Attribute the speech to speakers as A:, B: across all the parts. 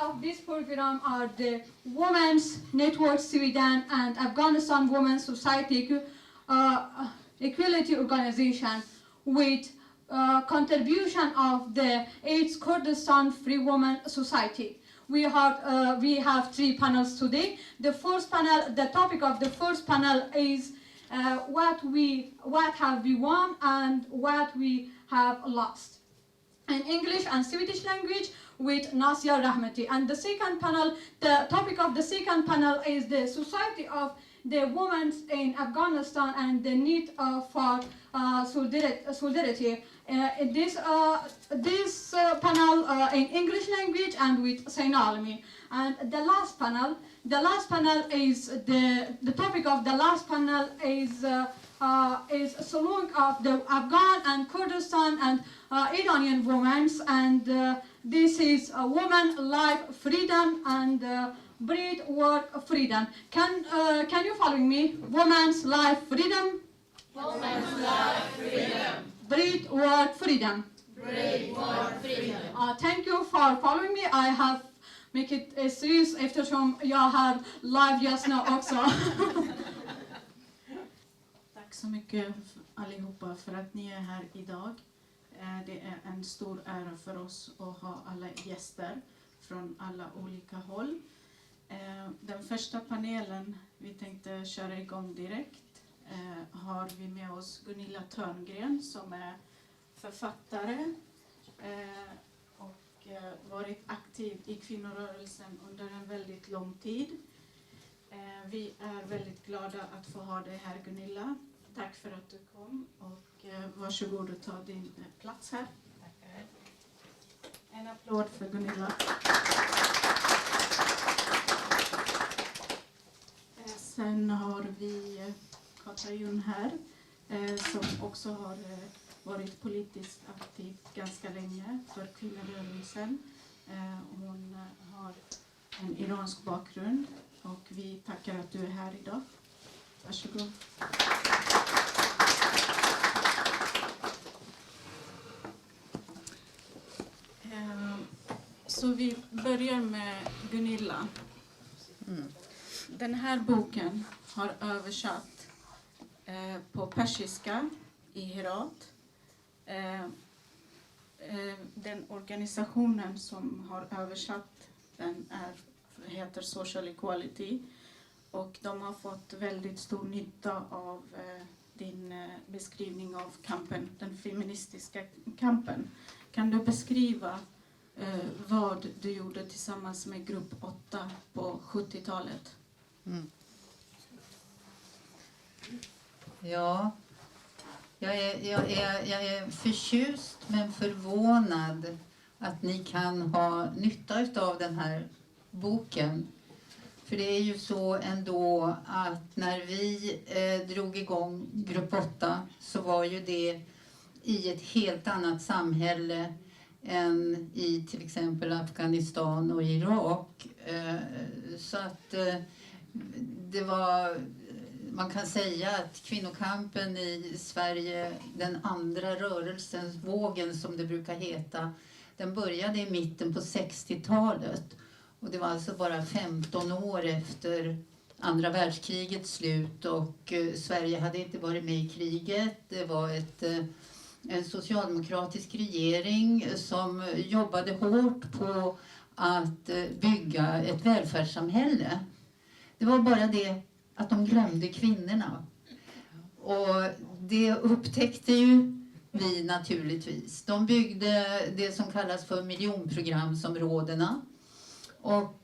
A: of this program are the Women's Network Sweden and Afghanistan Women's Society Equality Organization with contribution of the AIDS Kurdistan Free Women Society. We have 3 panels today. The first panel, the topic of the first panel is what have we won and what we have lost, in English and Swedish language with Nasya Rahmati. And the second panel, the topic of the second panel is the society of the women in Afghanistan and the need for solidarity. This panel in English language and with Sainalmi. And the last panel is the topic of the last panel is Salon of the Afghan and Kurdistan and Iranian women, and this is woman, life, freedom, and breed, work, freedom. Can you follow me? Woman's life, freedom.
B: Woman's life, freedom.
A: Breed, work, freedom.
B: Breed, work, freedom.
A: Thank you for following me. I have make it serious eftersom jag har live just nu också.
C: Tack så mycket allihopa för att ni är här idag. Det är en stor ära för oss att ha alla gäster från alla olika håll. Den första panelen vi tänkte köra igång direkt har vi med oss Gunilla Törngren som är författare och varit aktiv i kvinnorörelsen under en väldigt lång tid. Vi är väldigt glada att få ha dig här, Gunilla. Tack för att du kom och varsågod och ta din plats här. Tackar. En applåd för Gunilla. Sen har vi Katarina här som också har varit politiskt aktiv ganska länge för kvinnorörelsen. Hon har en iransk bakgrund och vi tackar att du är här idag. Varsågod. Så vi börjar med Gunilla. Den här boken har översatt på persiska i Herat. Den organisationen som har översatt den heter Social Equality och de har fått väldigt stor nytta av din beskrivning av kampen, den feministiska kampen. Kan du beskriva vad du gjorde tillsammans med grupp 8 på 70-talet?
D: Ja, jag är förtjust men förvånad att ni kan ha nytta av den här boken. För det är ju så ändå att när vi drog igång grupp 8 så var ju det i ett helt annat samhälle än i till exempel Afghanistan och Irak. Så att det var, man kan säga att kvinnokampen i Sverige, den andra rörelsens vågen som det brukar heta, den började i mitten på 60-talet. Och det var alltså bara 15 år efter andra världskrigets slut och Sverige hade inte varit med i kriget. Det var en socialdemokratisk regering som jobbade hårt på att bygga ett välfärdssamhälle. Det var bara det att de glömde kvinnorna. Och det upptäckte ju vi naturligtvis. De byggde det som kallas för miljonprogramsområdena. Och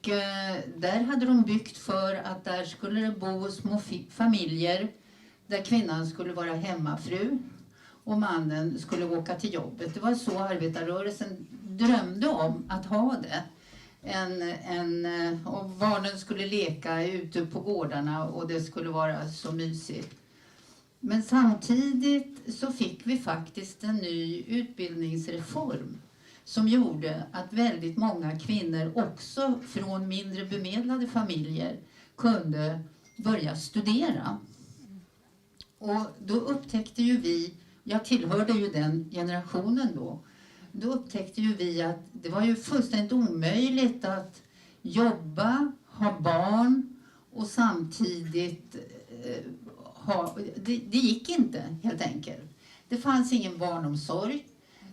D: där hade de byggt för att där skulle det bo små familjer där kvinnan skulle vara hemmafru och mannen skulle åka till jobbet. Det var så arbetarrörelsen drömde om att ha det. Och barnen skulle leka ute på gårdarna och det skulle vara så mysigt. Men samtidigt så fick vi faktiskt en ny utbildningsreform som gjorde att väldigt många kvinnor också från mindre bemedlade familjer kunde börja studera. Och då upptäckte ju vi, jag tillhörde ju den generationen då upptäckte ju vi att det var ju fullständigt omöjligt att jobba, ha barn och samtidigt det gick inte helt enkelt. Det fanns ingen barnomsorg.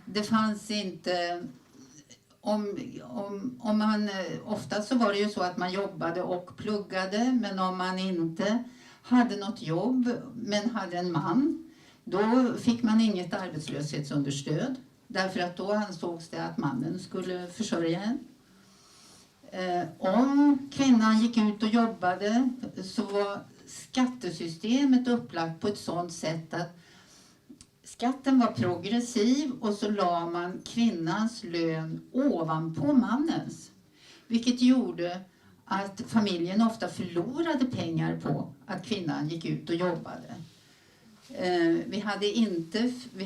D: Det fanns inte... Om man, ofta så var det ju så att man jobbade och pluggade, men om man inte hade något jobb men hade en man, då fick man inget arbetslöshetsunderstöd, därför att då ansågs det att mannen skulle försörja en. Om kvinnan gick ut och jobbade så var skattesystemet upplagt på ett sådant sätt att skatten var progressiv och så la man kvinnans lön ovanpå mannens. Vilket gjorde att familjen ofta förlorade pengar på att kvinnan gick ut och jobbade. Vi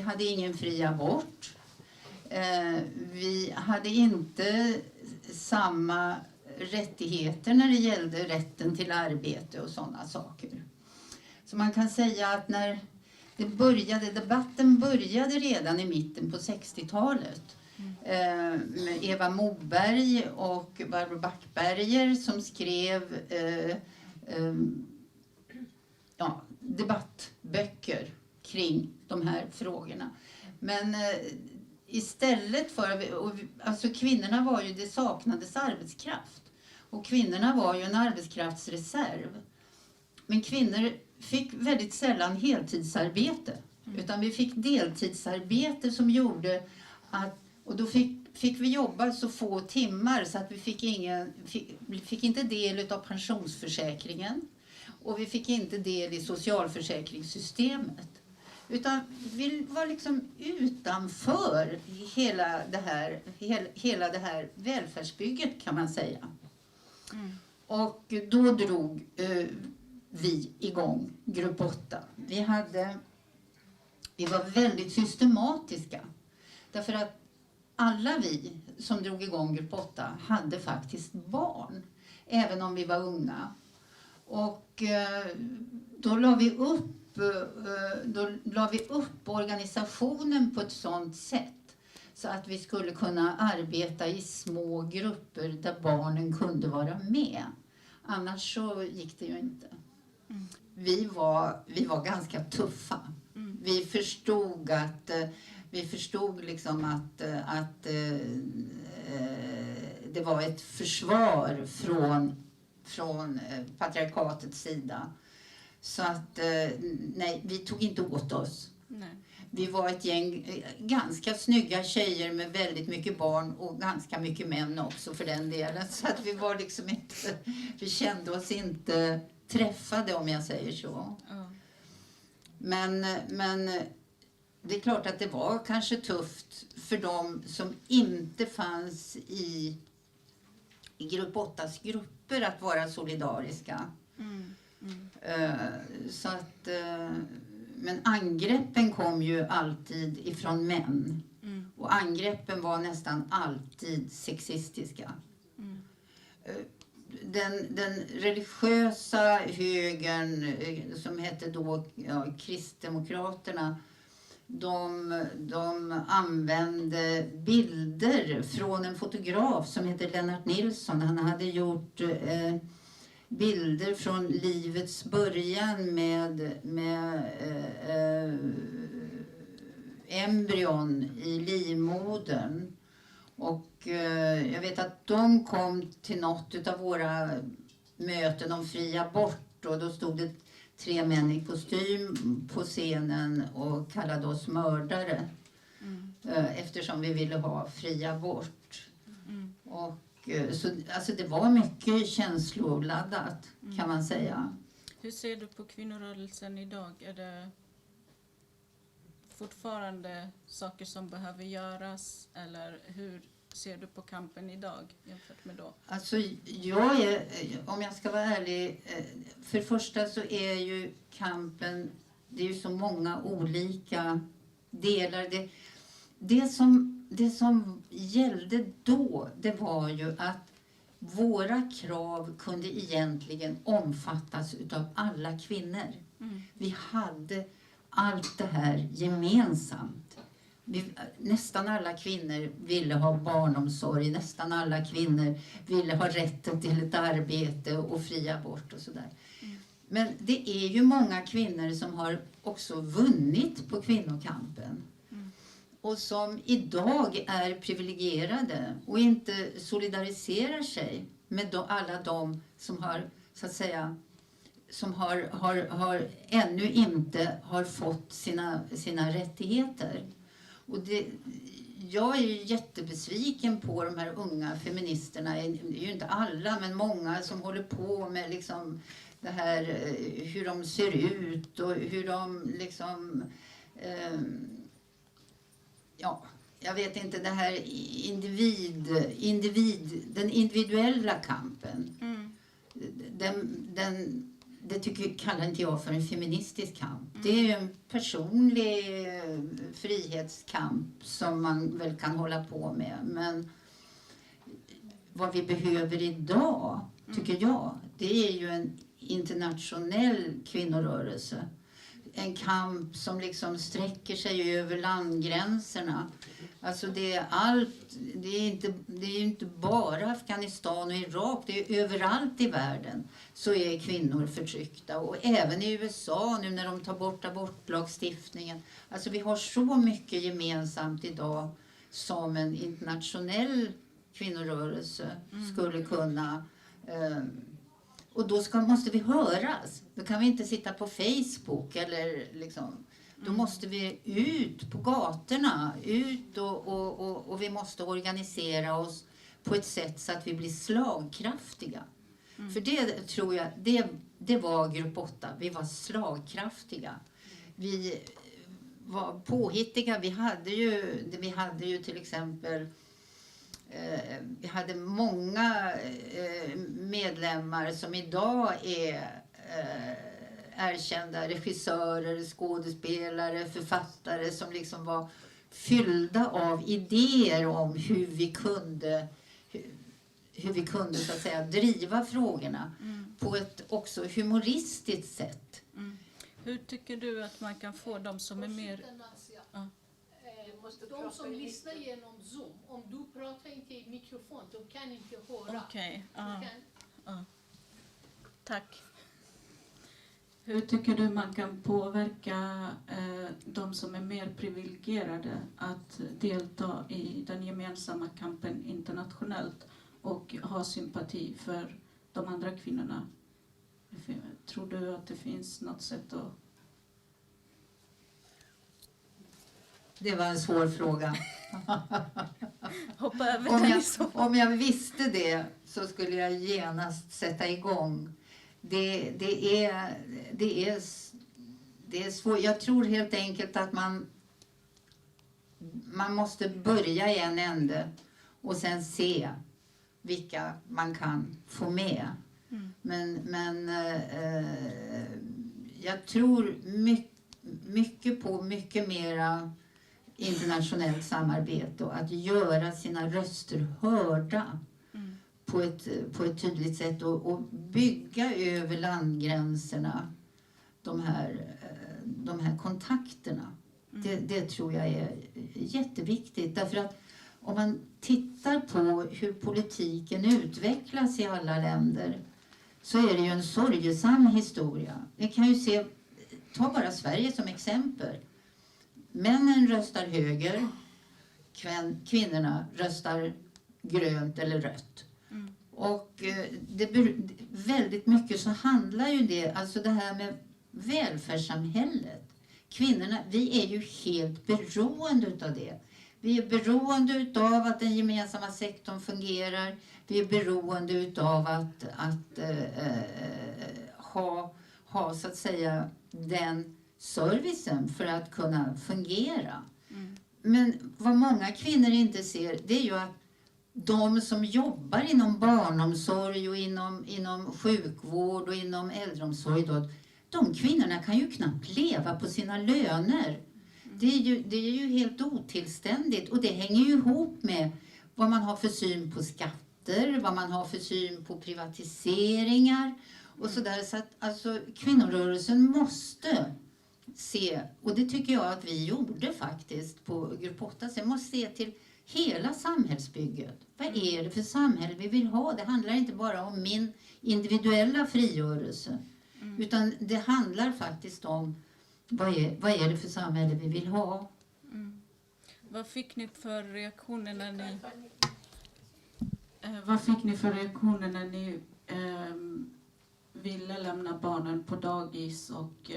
D: hade ingen fri abort. Vi hade inte samma rättigheter när det gällde rätten till arbete och sådana saker. Så man kan säga att när debatten började redan i mitten på 60-talet. Med Eva Moberg och Barbro Backberger som skrev debattböcker kring de här frågorna. Men istället för... Alltså kvinnorna var ju... Det saknades arbetskraft. Och kvinnorna var ju en arbetskraftsreserv. Men kvinnor fick väldigt sällan heltidsarbete. Utan vi fick deltidsarbete som gjorde att... Och då fick vi jobba så få timmar så att vi fick inte del av pensionsförsäkringen. Och vi fick inte del i socialförsäkringssystemet. Utan vi var liksom utanför hela det här välfärdsbygget, kan man säga. Och då drog vi igång grupp 8. Vi var väldigt systematiska. Därför att alla vi som drog igång grupp 8 hade faktiskt barn. Även om vi var unga. Och då la vi upp organisationen på ett sådant sätt så att vi skulle kunna arbeta i små grupper där barnen kunde vara med. Annars så gick det ju inte. Vi var ganska tuffa. Vi förstod liksom att det var ett försvar från patriarkatets sida. Så att nej, vi tog inte åt oss. Nej. Vi var ett gäng ganska snygga tjejer med väldigt mycket barn och ganska mycket män också för den delen. Så att vi var liksom inte, vi kände oss inte träffade, om jag säger så. Men det är klart att det var kanske tufft för dem som inte fanns i grupp 8:s grupper att vara solidariska. Så att, men angreppen kom ju alltid ifrån män. Och angreppen var nästan alltid sexistiska. Den religiösa högern som hette då Kristdemokraterna, de använde bilder från en fotograf som heter Lennart Nilsson. Han hade gjort bilder från livets början med embryon i livmodern. Och jag vet att de kom till något av våra möten om fri abort, och då stod det 3 män i kostym på scenen och kallade oss mördare. Eftersom vi ville ha fri abort. Och så, alltså det var mycket känsloladdat, kan man säga.
C: Hur ser du på kvinnorörelsen idag? Är det fortfarande saker som behöver göras, eller hur ser du på kampen idag jämfört med då? Alltså
D: om jag ska vara ärlig, för det första så är ju kampen, det är ju så många olika delar. Det som gällde då, det var ju att våra krav kunde egentligen omfattas utav alla kvinnor. Vi hade allt det här gemensamt. nästan alla kvinnor ville ha barnomsorg, nästan alla kvinnor ville ha rätten till ett arbete och fri abort och sådär. Men det är ju många kvinnor som har också vunnit på kvinnokampen. Och som idag är privilegierade och inte solidariserar sig med alla de som har, så att säga, som har ännu inte har fått sina rättigheter. Och jag är ju jättebesviken på de här unga feministerna, det är ju inte alla men många som håller på med liksom det här hur de ser ut och hur de liksom jag vet inte, det här den individuella kampen. Kallar inte jag för en feministisk kamp. Det är ju en personlig frihetskamp som man väl kan hålla på med. Men vad vi behöver idag, tycker jag, det är ju en internationell kvinnorörelse. En kamp som liksom sträcker sig över landgränserna. Alltså det är inte bara Afghanistan och Irak, det är överallt i världen så är kvinnor förtryckta. Och även i USA nu när de tar bort abortlagstiftningen. Alltså vi har så mycket gemensamt idag som en internationell kvinnorörelse skulle kunna. Och då måste vi höras. Då kan vi inte sitta på Facebook eller liksom. Då måste vi ut på gatorna. Ut och vi måste organisera oss på ett sätt så att vi blir slagkraftiga. För det tror jag, det var grupp 8. Vi var slagkraftiga. Vi var påhittiga. Vi hade ju till exempel... Vi hade många medlemmar som idag är erkända regissörer, skådespelare, författare som liksom var fyllda av idéer om hur vi kunde så att säga driva frågorna på ett också humoristiskt sätt.
E: Hur tycker du att man kan få dem som är mer...
F: De som lyssnar genom Zoom, om du pratar inte i mikrofon, de kan inte höra.
E: Okej. Tack. Hur tycker du man kan påverka de som är mer privilegierade att delta i den gemensamma kampen internationellt och ha sympati för de andra kvinnorna? Tror du att det finns något sätt att...
D: Det var en svår fråga.
E: Hoppa över
D: om jag visste det så skulle jag genast sätta igång. Det är svårt. Jag tror helt enkelt att man måste börja i en ände och sen se vilka man kan få med. Men jag tror mycket på mycket mera internationellt samarbete och att göra sina röster hörda på ett tydligt sätt och bygga över landgränserna de här kontakterna. Det tror jag är jätteviktigt, därför att om man tittar på hur politiken utvecklas i alla länder så är det ju en sorgesam historia. Vi kan ju ta bara Sverige som exempel. Männen röstar höger, kvinnorna röstar grönt eller rött. Och väldigt mycket så handlar ju det, alltså det här med välfärdssamhället. Kvinnorna, vi är ju helt beroende utav det. Vi är beroende utav att den gemensamma sektorn fungerar. Vi är beroende utav att ha så att säga den servicen för att kunna fungera. Men vad många kvinnor inte ser, det är ju att de som jobbar inom barnomsorg och inom sjukvård och inom äldreomsorg, de kvinnorna kan ju knappt leva på sina löner. Det är ju helt otillständigt, och det hänger ju ihop med vad man har för syn på skatter, vad man har för syn på privatiseringar och sådär. Så att alltså, kvinnorörelsen måste se, och det tycker jag att vi gjorde faktiskt på grupp 8, så jag måste se till hela samhällsbygget. Vad är det för samhälle vi vill ha? Det handlar inte bara om min individuella frigörelse, utan det handlar faktiskt om vad är det för samhälle vi vill ha.
E: Vad fick ni för reaktioner när ni ville lämna barnen på dagis, och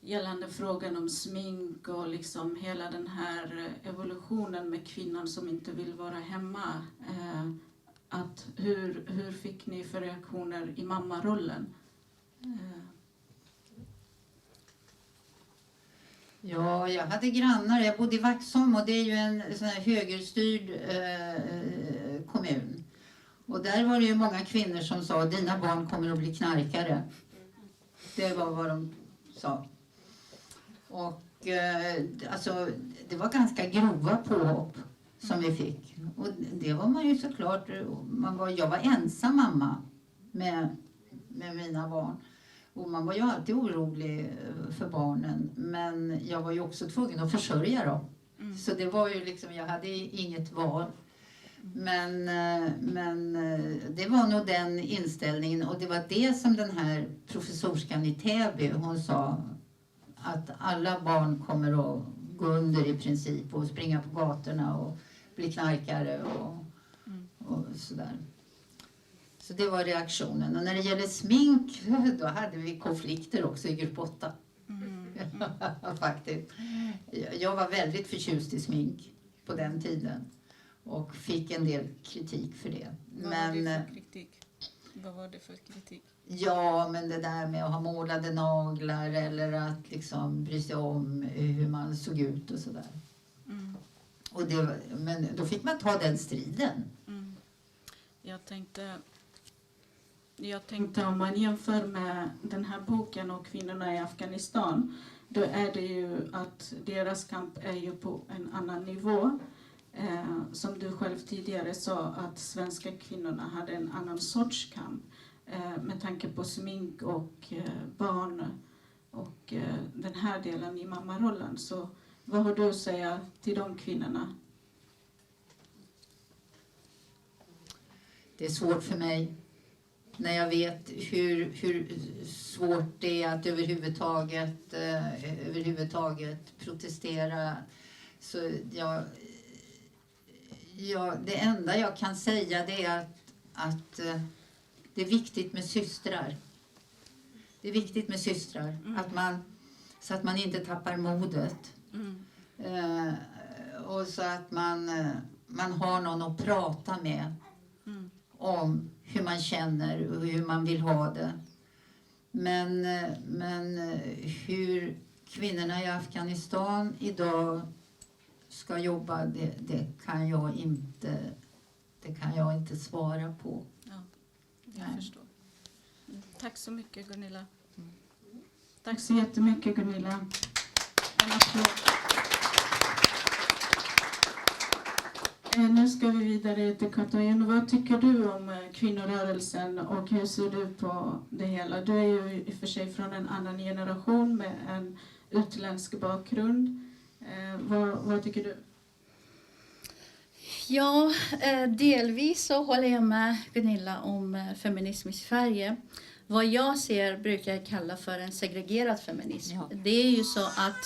E: gällande frågan om smink och liksom hela den här evolutionen med kvinnan som inte vill vara hemma. Hur fick ni för reaktioner i mammarollen?
D: Ja, jag hade grannar. Jag bodde i Vaxholm, och det är ju en sån här högerstyrd kommun. Och där var det ju många kvinnor som sa: dina barn kommer att bli knarkare. Det var vad de sa. Och alltså, det var ganska grova påhopp som vi fick. Och det var man ju såklart. Jag var ensam mamma med mina barn. Och man var ju alltid orolig för barnen. Men jag var ju också tvungen att försörja dem. Så det var ju liksom, jag hade inget val. Men det var nog den inställningen. Och det var det som den här professorskan i Täby, hon sa. Att alla barn kommer att gå under i princip. Och springa på gatorna och bli knarkare och sådär. Så det var reaktionen. Och när det gäller smink, då hade vi konflikter också i grupp 8. Faktiskt. Jag var väldigt förtjust i smink på den tiden. Och fick en del kritik för det.
E: Vad var det för kritik?
D: Ja, men det där med att ha målade naglar eller att liksom bry sig om hur man såg ut och sådär. Och men då fick man ta den striden.
E: Jag tänkte om man jämför med den här boken och kvinnorna i Afghanistan, då är det ju att deras kamp är ju på en annan nivå. Som du själv tidigare sa, att svenska kvinnorna hade en annan sorts kamp med tanke på smink och barn och den här delen i mammarollen. Så vad har du att säga till de kvinnorna?
D: Det är svårt för mig när jag vet hur svårt det är att överhuvudtaget protestera. Så det enda jag kan säga, det är att det är viktigt med systrar. Det är viktigt med systrar. Så att man inte tappar modet. Och så att man har någon att prata med. Om hur man känner och hur man vill ha det. Men hur kvinnorna i Afghanistan idag ska jobba, det kan jag inte svara på.
E: Ja, jag förstår. Tack så mycket, Gunilla. Tack så jättemycket, Gunilla. En applåd. Nu ska vi vidare till Katarina. Vad tycker du om kvinnorörelsen och hur ser du på det hela? Du är ju i och för sig från en annan generation med en utländsk bakgrund. Vad tycker du?
G: Ja, delvis så håller jag med Gunilla om feminism i Sverige. Vad jag ser brukar jag kalla för en segregerad feminism. Ja. Det är ju så att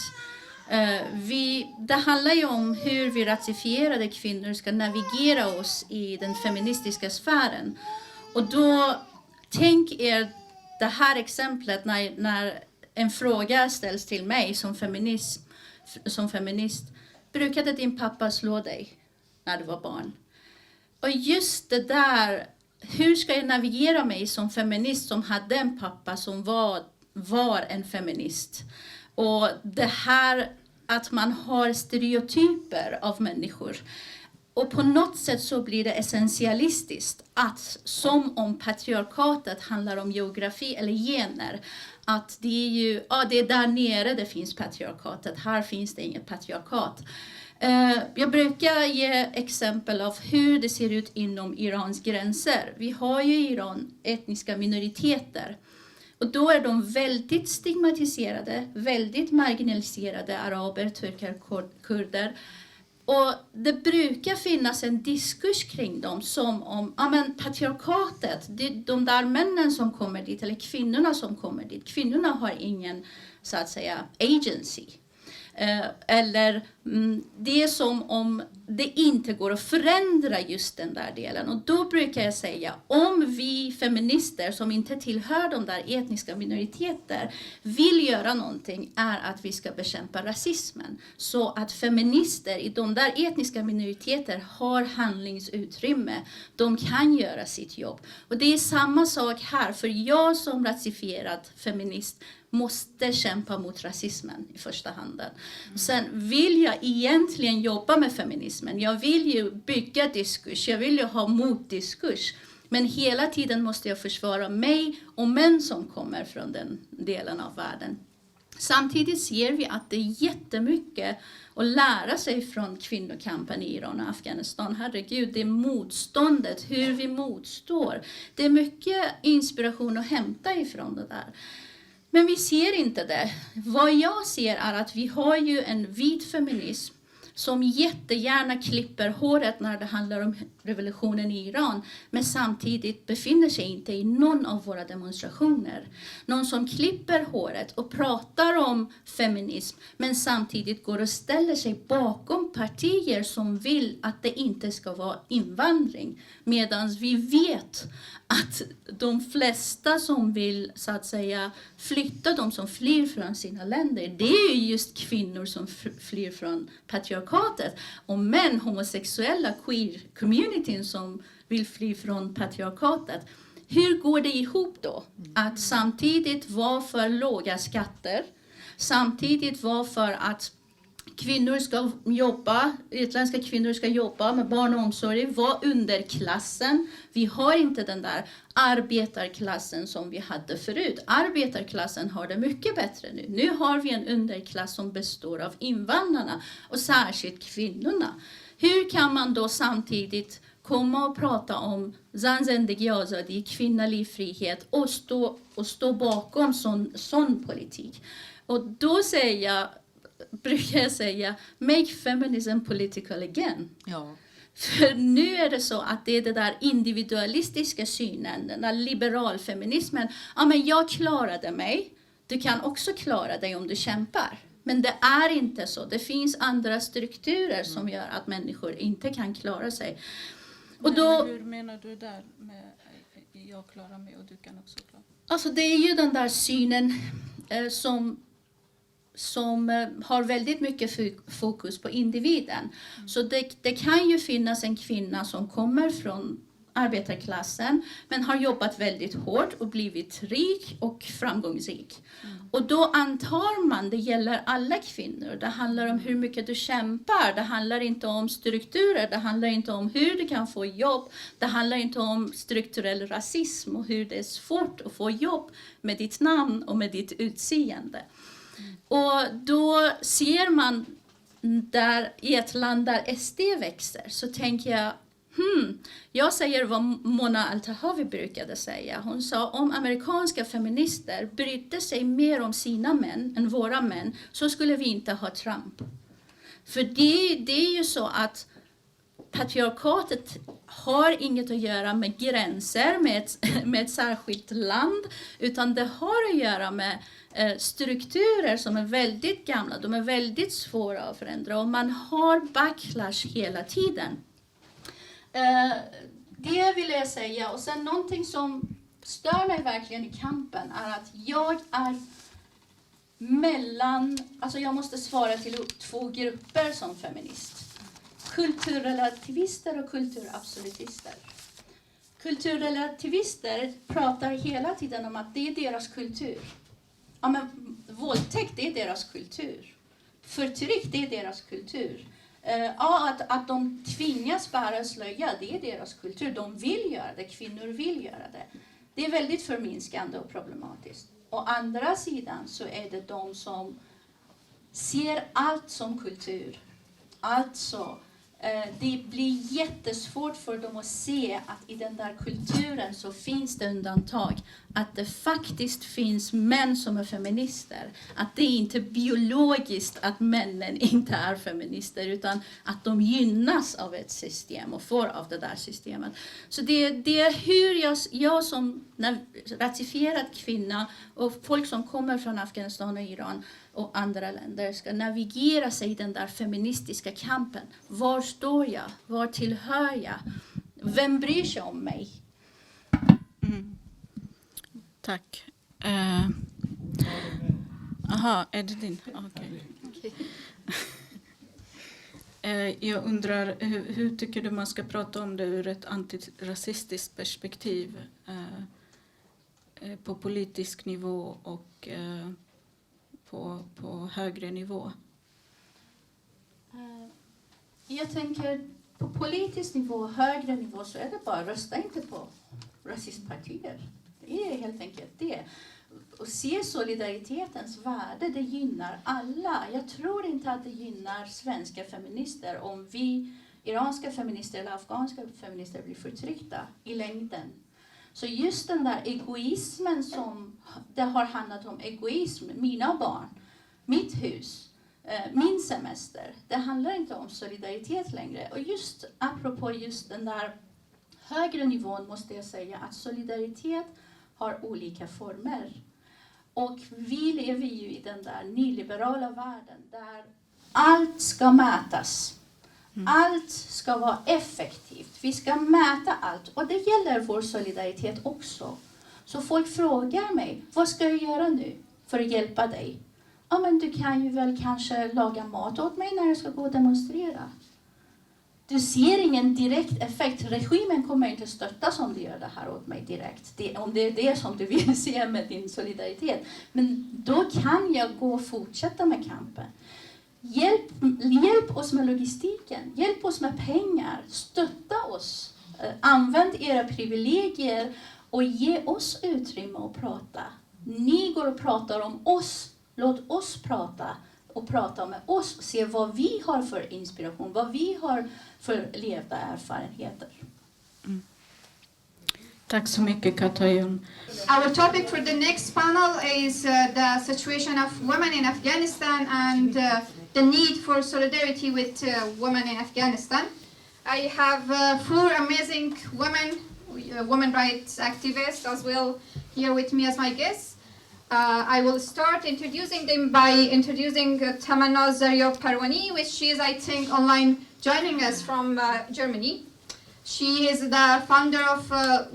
G: det handlar ju om hur vi rasifierade kvinnor ska navigera oss i den feministiska sfären. Och då tänk er det här exemplet när en fråga ställs till mig som feminist. Brukade din pappa slå dig när du var barn? Och just det där, hur ska jag navigera mig som feminist som hade en pappa som var en feminist? Och det här att man har stereotyper av människor. Och på något sätt så blir det essentialistiskt. Att som om patriarkatet handlar om geografi eller gener. Att det är där nere det finns patriarkatet. Här finns det inget patriarkat. Jag brukar ge exempel av hur det ser ut inom Irans gränser. Vi har ju i Iran etniska minoriteter. Och då är de väldigt stigmatiserade, väldigt marginaliserade, araber, turkar, kurder. Och det brukar finnas en diskurs kring dem som om patriarkatet, de där männen som kommer dit eller kvinnorna som kommer dit. Kvinnorna har ingen, så att säga, agency. Eller det är som om det inte går att förändra just den där delen. Och då brukar jag säga, om vi feminister som inte tillhör de där etniska minoriteter vill göra någonting, är att vi ska bekämpa rasismen. Så att feminister i de där etniska minoriteter har handlingsutrymme. De kan göra sitt jobb. Och det är samma sak här, för jag som rasifierad feminist måste kämpa mot rasismen i första hand. Sen vill jag egentligen jobba med feminismen. Jag vill ju bygga diskurs, jag vill ju ha motdiskurs. Men hela tiden måste jag försvara mig och män som kommer från den delen av världen. Samtidigt ser vi att det är jättemycket att lära sig från kvinnokampen i Iran och Afghanistan. Herregud, det är motståndet, hur vi motstår. Det är mycket inspiration att hämta ifrån det där. Men vi ser inte det. Vad jag ser är att vi har ju en vit feminism som jättegärna klipper håret när det handlar om revolutionen i Iran, men samtidigt befinner sig inte i någon av våra demonstrationer. Någon som klipper håret och pratar om feminism, men samtidigt går och ställer sig bakom partier som vill att det inte ska vara invandring. Medan vi vet att de flesta som vill, så att säga, flytta, de som flyr från sina länder, det är ju just kvinnor som flyr från patriarkatet. Och män, homosexuella, queer-communityn som vill fly från patriarkatet. Hur går det ihop då? Att samtidigt vara för låga skatter, samtidigt vara för att kvinnor ska jobba, utländska kvinnor ska jobba med barn och omsorg, vara underklassen. Vi har inte den där arbetarklassen som vi hade förut. Arbetarklassen har det mycket bättre nu. Nu har vi en underklass som består av invandrarna och särskilt kvinnorna. Hur kan man då samtidigt komma och prata om zan zendegi azadi, kvinnlig frihet och stå bakom sån politik? Och då brukar jag säga, make feminism political again.
D: Ja.
G: För nu är det så att det är det där individualistiska synen, den där liberalfeminismen. Ja, men jag klarade mig. Du kan också klara dig om du kämpar. Men det är inte så. Det finns andra strukturer som gör att människor inte kan klara sig. Och då,
E: hur menar du där med jag klarar mig och du kan också klara?
G: Alltså det är ju den där synen som har väldigt mycket fokus på individen. Så det kan ju finnas en kvinna som kommer från arbetarklassen men har jobbat väldigt hårt och blivit rik och framgångsrik. Och då antar man, det gäller alla kvinnor. Det handlar om hur mycket du kämpar. Det handlar inte om strukturer. Det handlar inte om hur du kan få jobb. Det handlar inte om strukturell rasism och hur det är svårt att få jobb med ditt namn och med ditt utseende. Och då ser man där i ett land där SD växer, så tänker jag säger vad Mona Al-Tahawi brukade säga. Hon sa, om amerikanska feminister brydde sig mer om sina män än våra män, så skulle vi inte ha Trump. För det är ju så att patriarkatet har inget att göra med gränser, med ett särskilt land, utan det har att göra med strukturer som är väldigt gamla. De är väldigt svåra att förändra och man har backlash hela tiden. Det vill jag säga. Och sen någonting som stör mig verkligen i kampen är att jag är jag måste svara till två grupper som feminist. Kulturrelativister och kulturabsolutister. Kulturrelativister pratar hela tiden om att det är deras kultur. Ja, men våldtäkt, det är deras kultur. Förtryck, det är deras kultur. Att de tvingas bära slöja, det är deras kultur. De vill göra det, kvinnor vill göra det. Det är väldigt förminskande och problematiskt. Å andra sidan så är det de som ser allt som kultur. Alltså Det blir jättesvårt för dem att se att i den där kulturen så finns det undantag. Att det faktiskt finns män som är feminister. Att det inte är biologiskt att männen inte är feminister utan att de gynnas av ett system och får av det där systemet. Så det är hur jag som rasifierad kvinna och folk som kommer från Afghanistan och Iran och andra länder ska navigera sig i den där feministiska kampen. Var står jag? Var tillhör jag? Vem bryr sig om mig?
E: Tack. Aha, är det din? Okej. Jag undrar, hur tycker du man ska prata om det ur ett antirasistiskt perspektiv på politisk nivå och på högre nivå?
G: Jag tänker på politisk nivå, högre nivå så är det bara rösta inte på rasistpartier. Det är helt enkelt det. Och se solidaritetens värde, det gynnar alla. Jag tror inte att det gynnar svenska feminister om vi iranska feminister eller afghanska feminister blir förtryckta i längden. Så just den där egoismen som det har handlat om, egoism, mina barn, mitt hus, min semester. Det handlar inte om solidaritet längre. Och just apropå just den där högre nivån måste jag säga att solidaritet har olika former. Och vi lever ju i den där nyliberala världen där allt ska mätas. Allt ska vara effektivt. Vi ska mäta allt. Och det gäller vår solidaritet också. Så folk frågar mig, vad ska jag göra nu för att hjälpa dig? Ja, men du kan ju väl kanske laga mat åt mig när jag ska gå och demonstrera. Du ser ingen direkt effekt. Regimen kommer inte stötta som du gör det här åt mig direkt. Om det är det som du vill se med din solidaritet. Men då kan jag gå och fortsätta med kampen. Hjälp oss med logistiken. Hjälp oss med pengar. Stötta oss. Använd era privilegier och ge oss utrymme att prata. Ni går och pratar om oss. Låt oss prata och prata med oss och se vad vi har för inspiration, vad vi har för levda erfarenheter.
E: Tack så mycket, Katajon.
H: Our topic for the next panel is the situation of women in Afghanistan and the need for solidarity with women in Afghanistan. I have 4 amazing women, women rights activists as well here with me as my guests. I will start introducing them by introducing Tamanna Zaryab Parwani, which she is, I think, online joining us from Germany. She is the founder of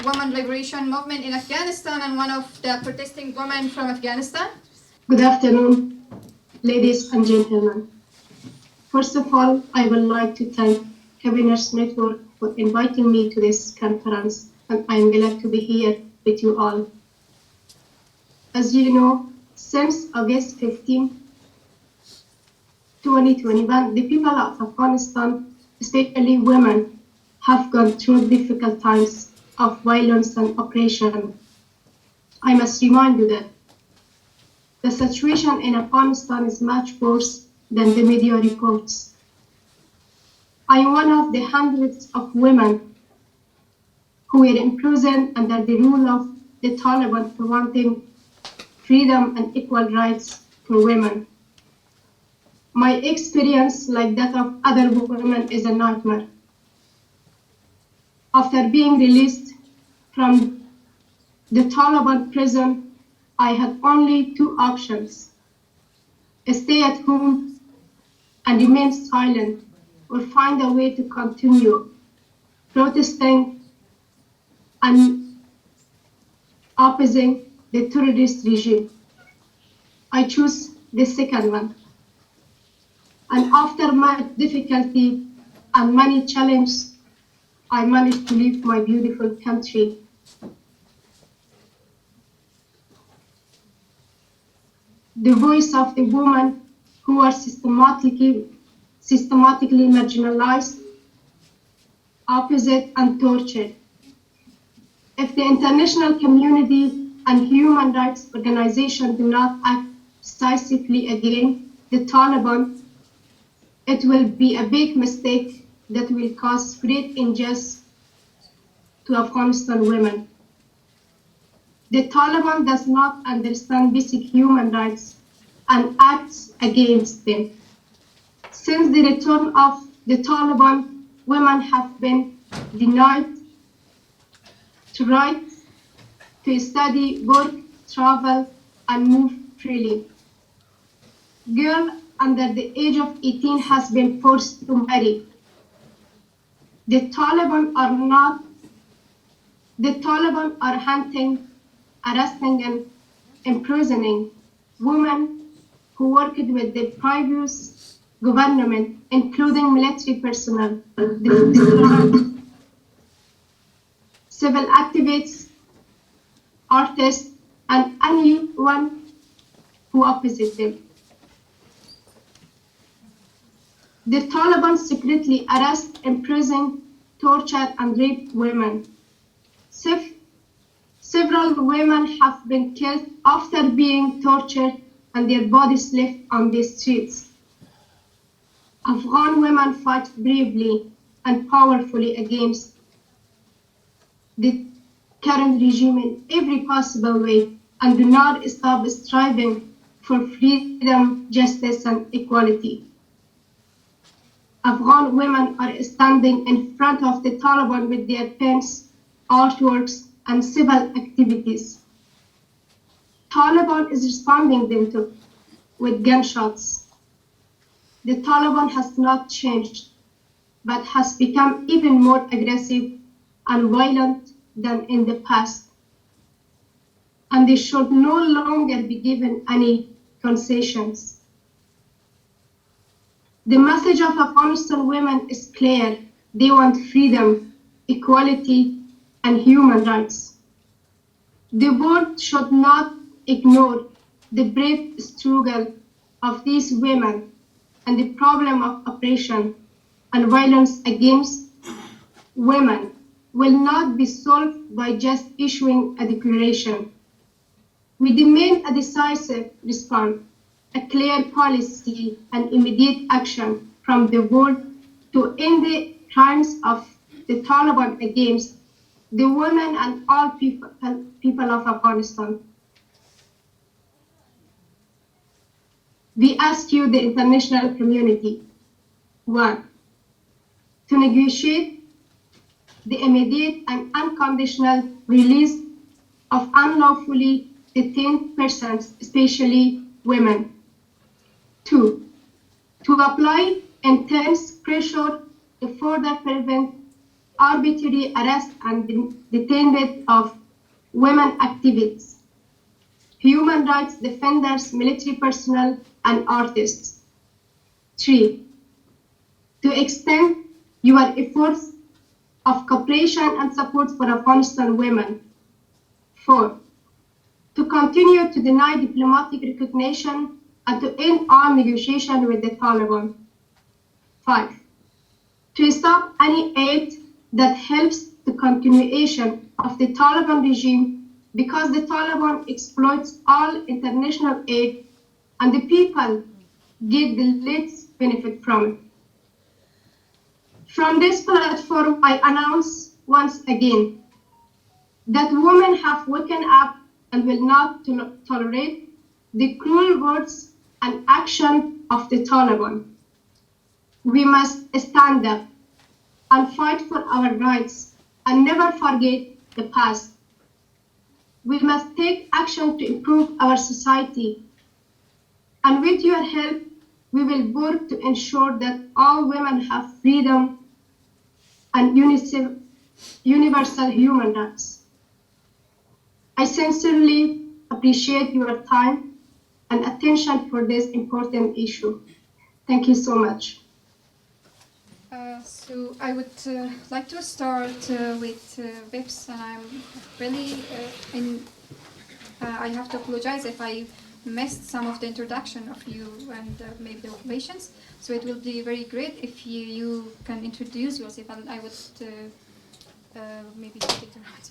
H: Women Liberation Movement in Afghanistan and one of the protesting women from Afghanistan.
I: Good afternoon, ladies and gentlemen. First of all, I would like to thank Happiness Network for inviting me to this conference, and I am glad to be here with you all. As you know, since August 15, 2021, the people of Afghanistan, especially women, have gone through difficult times of violence and oppression. I must remind you that the situation in Afghanistan is much worse than the media reports. I am one of the hundreds of women who were imprisoned under the rule of the Taliban for wanting freedom and equal rights for women. My experience, like that of other women, is a nightmare. After being released from the Taliban prison, I had only 2 options: stay at home and remain silent, or find a way to continue protesting and opposing the terrorist regime. I chose the second one. And after much difficulty and many challenges, I managed to leave my beautiful country. The voice of the women who are systematically marginalized, opposed, and tortured. If the international community and human rights organizations do not act decisively against the Taliban, it will be a big mistake that will cause great injustice to Afghanistan women. The Taliban does not understand basic human rights and acts against them. Since the return of the Taliban, women have been denied the right to study, work, travel, and move freely. Girls under the age of 18 has been forced to marry. The Taliban are hunting, arresting, and imprisoning women who worked with the previous government, including military personnel, civil activists, artists, and anyone who opposes them. The Taliban secretly arrest, imprison, torture, and rape women. Several women have been killed after being tortured and their bodies left on the streets. Afghan women fight bravely and powerfully against the current regime in every possible way and do not stop striving for freedom, justice, and equality. Afghan women are standing in front of the Taliban with their pens, artworks, and civil activities. Taliban is responding them to with gunshots. The Taliban has not changed, but has become even more aggressive and violent than in the past. And they should no longer be given any concessions. The message of Afghanistan women is clear. They want freedom, equality, and human rights. The world should not ignore the brave struggle of these women and the problem of oppression and violence against women will not be solved by just issuing a declaration. We demand a decisive response, a clear policy, and immediate action from the world to end the crimes of the Taliban against the women and all people of Afghanistan. We ask you, the international community, 1. To negotiate the immediate and unconditional release of unlawfully detained persons, especially women. 2. To apply intense pressure to further prevent arbitrary arrest and detainment of women activists, human rights defenders, military personnel, and artists. 3. To extend your efforts of cooperation and support for Afghanistan women. 4. To continue to deny diplomatic recognition and to end all negotiation with the Taliban. 5. To stop any aid that helps the continuation of the Taliban regime because the Taliban exploits all international aid and the people get the least benefit from it. From this platform, I announce once again that women have woken up and will not tolerate the cruel words and action of the Taliban. We must stand up and fight for our rights and never forget the past. We must take action to improve our society. And with your help, we will work to ensure that all women have freedom and universal human rights. I sincerely appreciate your time and attention for this important issue. Thank you so much.
H: So I would like to start with Vips, and I'm really, I have to apologize if I missed some of the introduction of you and maybe the ovations. So it will be very great if you can introduce yourself, and I would maybe take it around.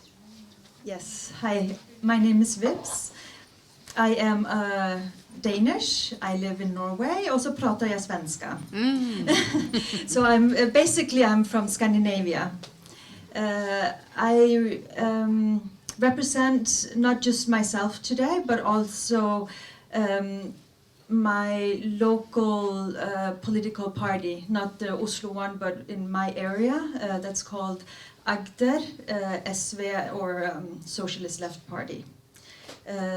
J: Yes, hi, my name is Vips. I am Danish. I live in Norway. Och så pratar jag svenska. So I'm from Scandinavia. I represent not just myself today, but also my local political party, not the Oslo one, but in my area. That's called Agder, SV, or Socialist Left Party.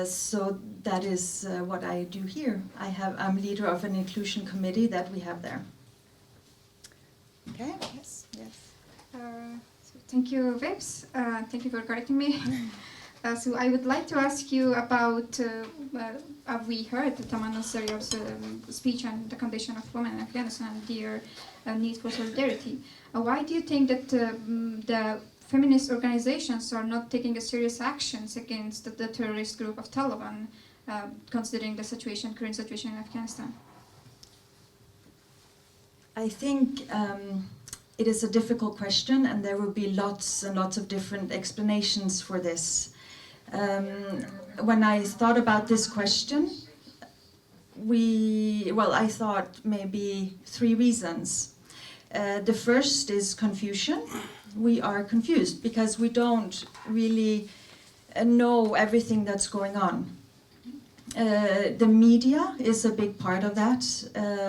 J: So that is what I do here. I'm leader of an inclusion committee that we have there. Okay. Yes.
H: So thank you, Vips. Thank you for correcting me. So I would like to ask you about, we heard Tamanna Serial's speech on the condition of women in Afghanistan and their need for solidarity. Why do you think that the feminist organizations are not taking a serious actions against the terrorist group of Taliban, considering the current situation in Afghanistan?
J: I think it is a difficult question, and there will be lots and lots of different explanations for this. When I thought about this question, I thought maybe 3 reasons. The first is confusion. We are confused because we don't really know everything that's going on. The media is a big part of that.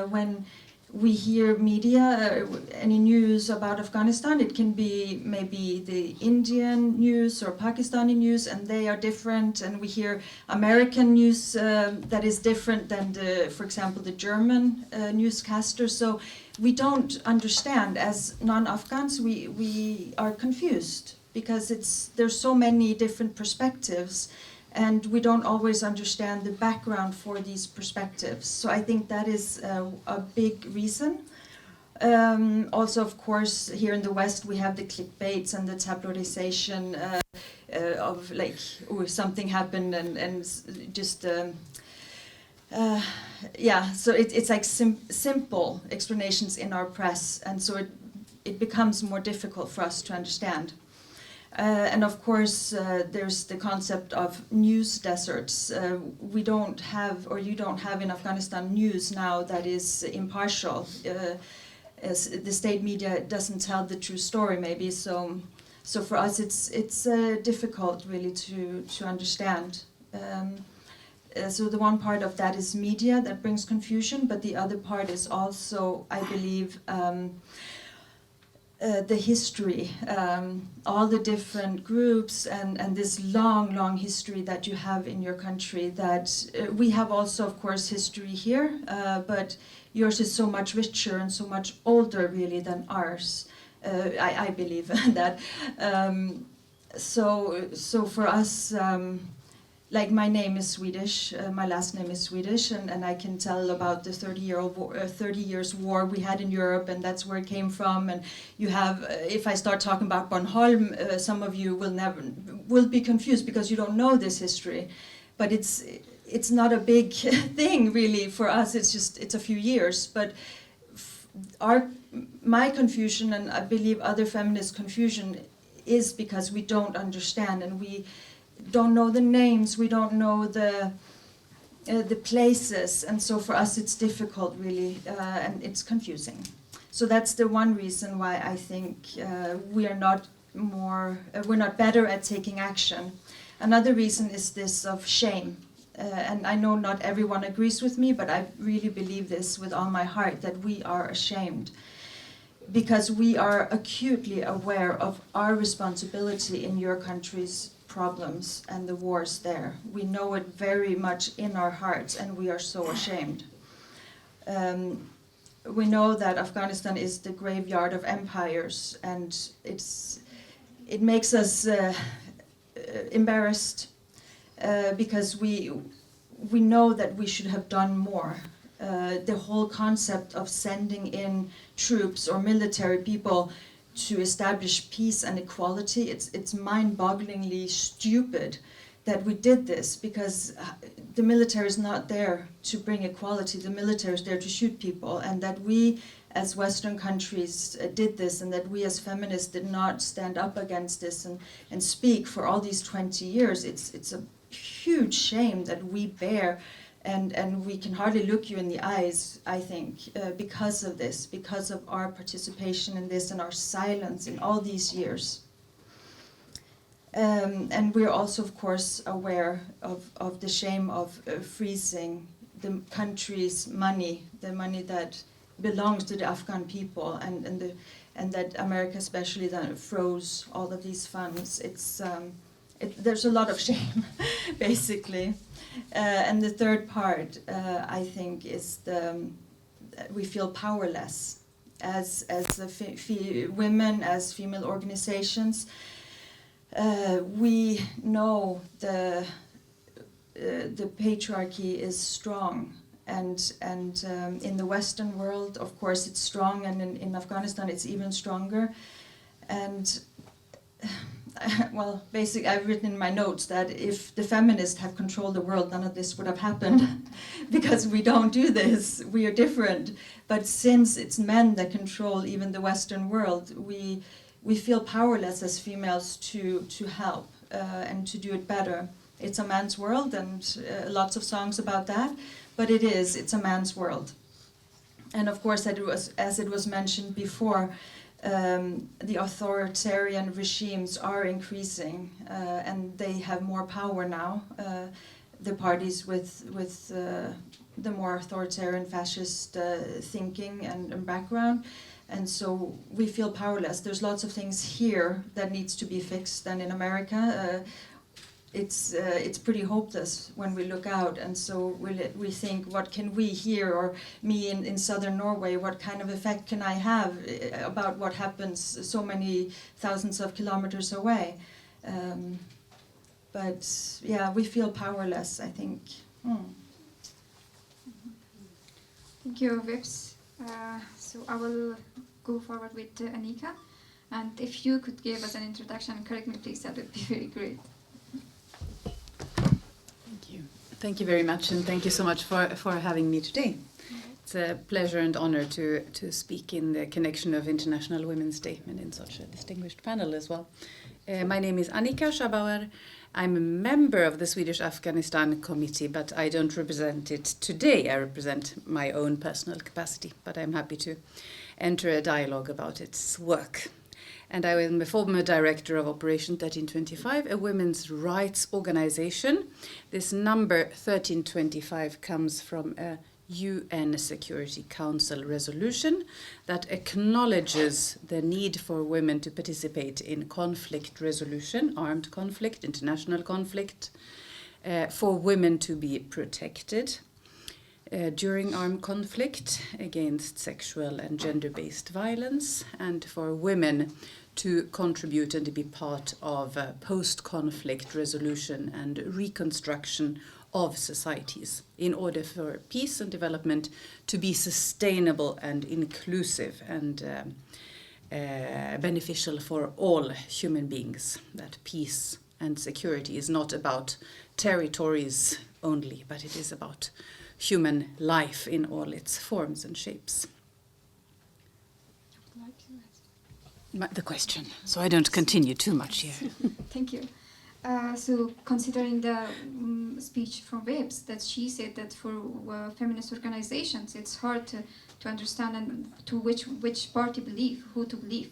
J: When we hear media, any news about Afghanistan, it can be maybe the Indian news or Pakistani news, and they are different. And we hear American news that is different than, for example, the German newscaster. So we don't understand. As non-Afghans, we are confused because there's so many different perspectives, and we don't always understand the background for these perspectives. So I think that is a big reason. Also, of course, here in the West, we have the clickbaits and the tabloidization of like, oh, something happened and just, so it's like simple explanations in our press, and so it becomes more difficult for us to understand. And of course, there's the concept of news deserts. We don't have, or you don't have in Afghanistan, news now that is impartial. As the state media doesn't tell the true story, maybe. So for us, it's difficult really to understand. So the one part of that is media that brings confusion, but the other part is also, I believe, the history, all the different groups, and this long history that you have in your country. That we have also, of course, history here, but yours is so much richer and so much older, really, than ours. I believe that. So for us. Like, my name is Swedish, my last name is Swedish, and I can tell about the 30 years war we had in Europe, and that's where it came from. And you have, if I start talking about Bornholm, some of you will be confused because you don't know this history. But it's not a big thing really for us. It's a few years. But my confusion, and I believe other feminist confusion, is because we don't understand, and we don't know the names, we don't know the places, and so for us it's difficult really, and it's confusing. So that's the one reason why I think we're not better at taking action. Another reason is this of shame, and I know not everyone agrees with me, but I really believe this with all my heart, that we are ashamed because we are acutely aware of our responsibility in your country's problems and the wars there. We know it very much in our hearts, and we are so ashamed. We know that Afghanistan is the graveyard of empires, and it makes us embarrassed because we know that we should have done more. The whole concept of sending in troops or military people to establish peace and equality, it's mind-bogglingly stupid that we did this, because the military is not there to bring equality. The military is there to shoot people, and that we as Western countries did this, and that we as feminists did not stand up against this and speak for all these 20 years. It's a huge shame that we bear, and we can hardly look you in the eyes, I think, because of this, because of our participation in this and our silence in all these years. And we're also, of course, aware of the shame of freezing the country's money, the money that belongs to the Afghan people, and that America especially then froze all of these funds. There's a lot of shame, basically. And the third part, I think, is we feel powerless as women, as female organizations. We know the patriarchy is strong, and in the Western world, of course, it's strong, and in Afghanistan, it's even stronger. And well, basically, I've written in my notes that if the feminists have controlled the world, none of this would have happened, because we don't do this. We are different. But since it's men that control even the Western world, we feel powerless as females to help and to do it better. It's a man's world, and lots of songs about that, but it's a man's world. And of course, as it was mentioned before, the authoritarian regimes are increasing, and they have more power now. The parties with the more authoritarian fascist thinking and background. And so we feel powerless. There's lots of things here that needs to be fixed, and in America, it's pretty hopeless when we look out. And so we think, what can we here, or me in southern Norway, what kind of effect can I have about what happens so many thousands of kilometers away? But yeah, we feel powerless, I think.
H: Thank you, Vips. So I will go forward with Annika. And if you could give us an introduction, correct me please, that would be very great.
K: Thank you. Thank you very much, and thank you so much for having me today. It's a pleasure and honor to speak in the connection of International Women's Day and in such a distinguished panel as well. My name is Annika Schabauer. I'm a member of the Swedish Afghanistan Committee, but I don't represent it today. I represent my own personal capacity, but I'm happy to enter a dialogue about its work. And I am the former director of Operation 1325, a women's rights organization. This number 1325 comes from a UN Security Council resolution that acknowledges the need for women to participate in conflict resolution, armed conflict, international conflict, for women to be protected during armed conflict against sexual and gender-based violence, and for women to contribute and to be part of post-conflict resolution and reconstruction of societies in order for peace and development to be sustainable and inclusive and beneficial for all human beings. That peace and security is not about territories only, but it is about human life in all its forms and shapes. The question, so I don't continue too much here.
H: Thank you. So considering the speech from Vips, that she said that for feminist organizations, it's hard to understand and to which party believe, who to believe.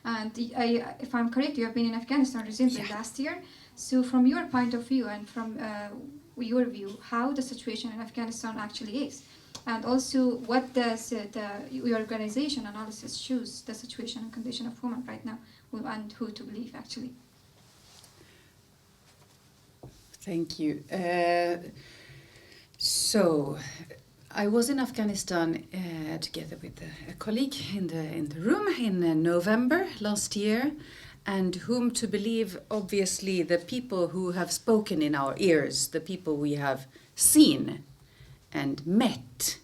H: And if I'm correct, you have been in Afghanistan recently last year. So from your point of view and from your view, how the situation in Afghanistan actually is? And also, what does your organization analysis choose the situation and condition of women right now, and who to believe actually?
K: Thank you. So, I was in Afghanistan together with a colleague in the room in November last year, and whom to believe, obviously, the people who have spoken in our ears, the people we have seen and met.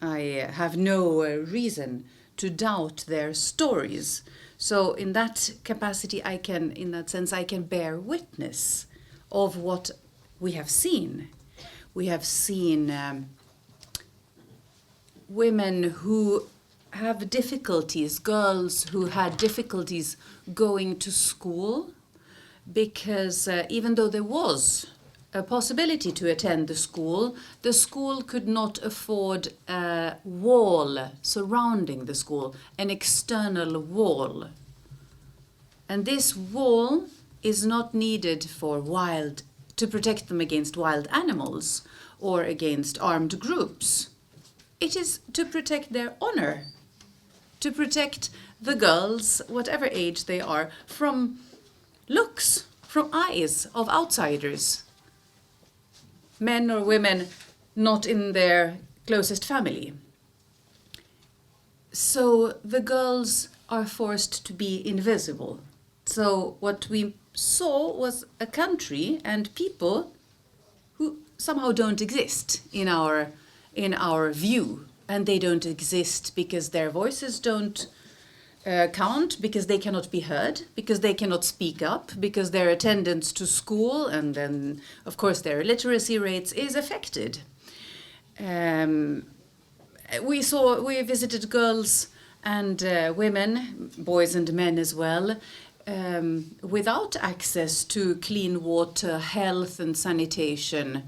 K: I have no reason to doubt their stories. So in that capacity, I can bear witness of what we have seen. We have seen women who have difficulties, girls who had difficulties going to school, because even though there was a possibility to attend the school could not afford a wall surrounding the school, an external wall. And this wall is not needed to protect them against wild animals or against armed groups. It is to protect their honor, to protect the girls, whatever age they are, from looks, from eyes of outsiders, men or women not in their closest family. So the girls are forced to be invisible. So what we saw was a country and people who somehow don't exist in our view, and they don't exist because their voices don't count, because they cannot be heard, because they cannot speak up, because their attendance to school and then of course their literacy rates is affected. We visited girls and women, boys and men as well, without access to clean water, health and sanitation,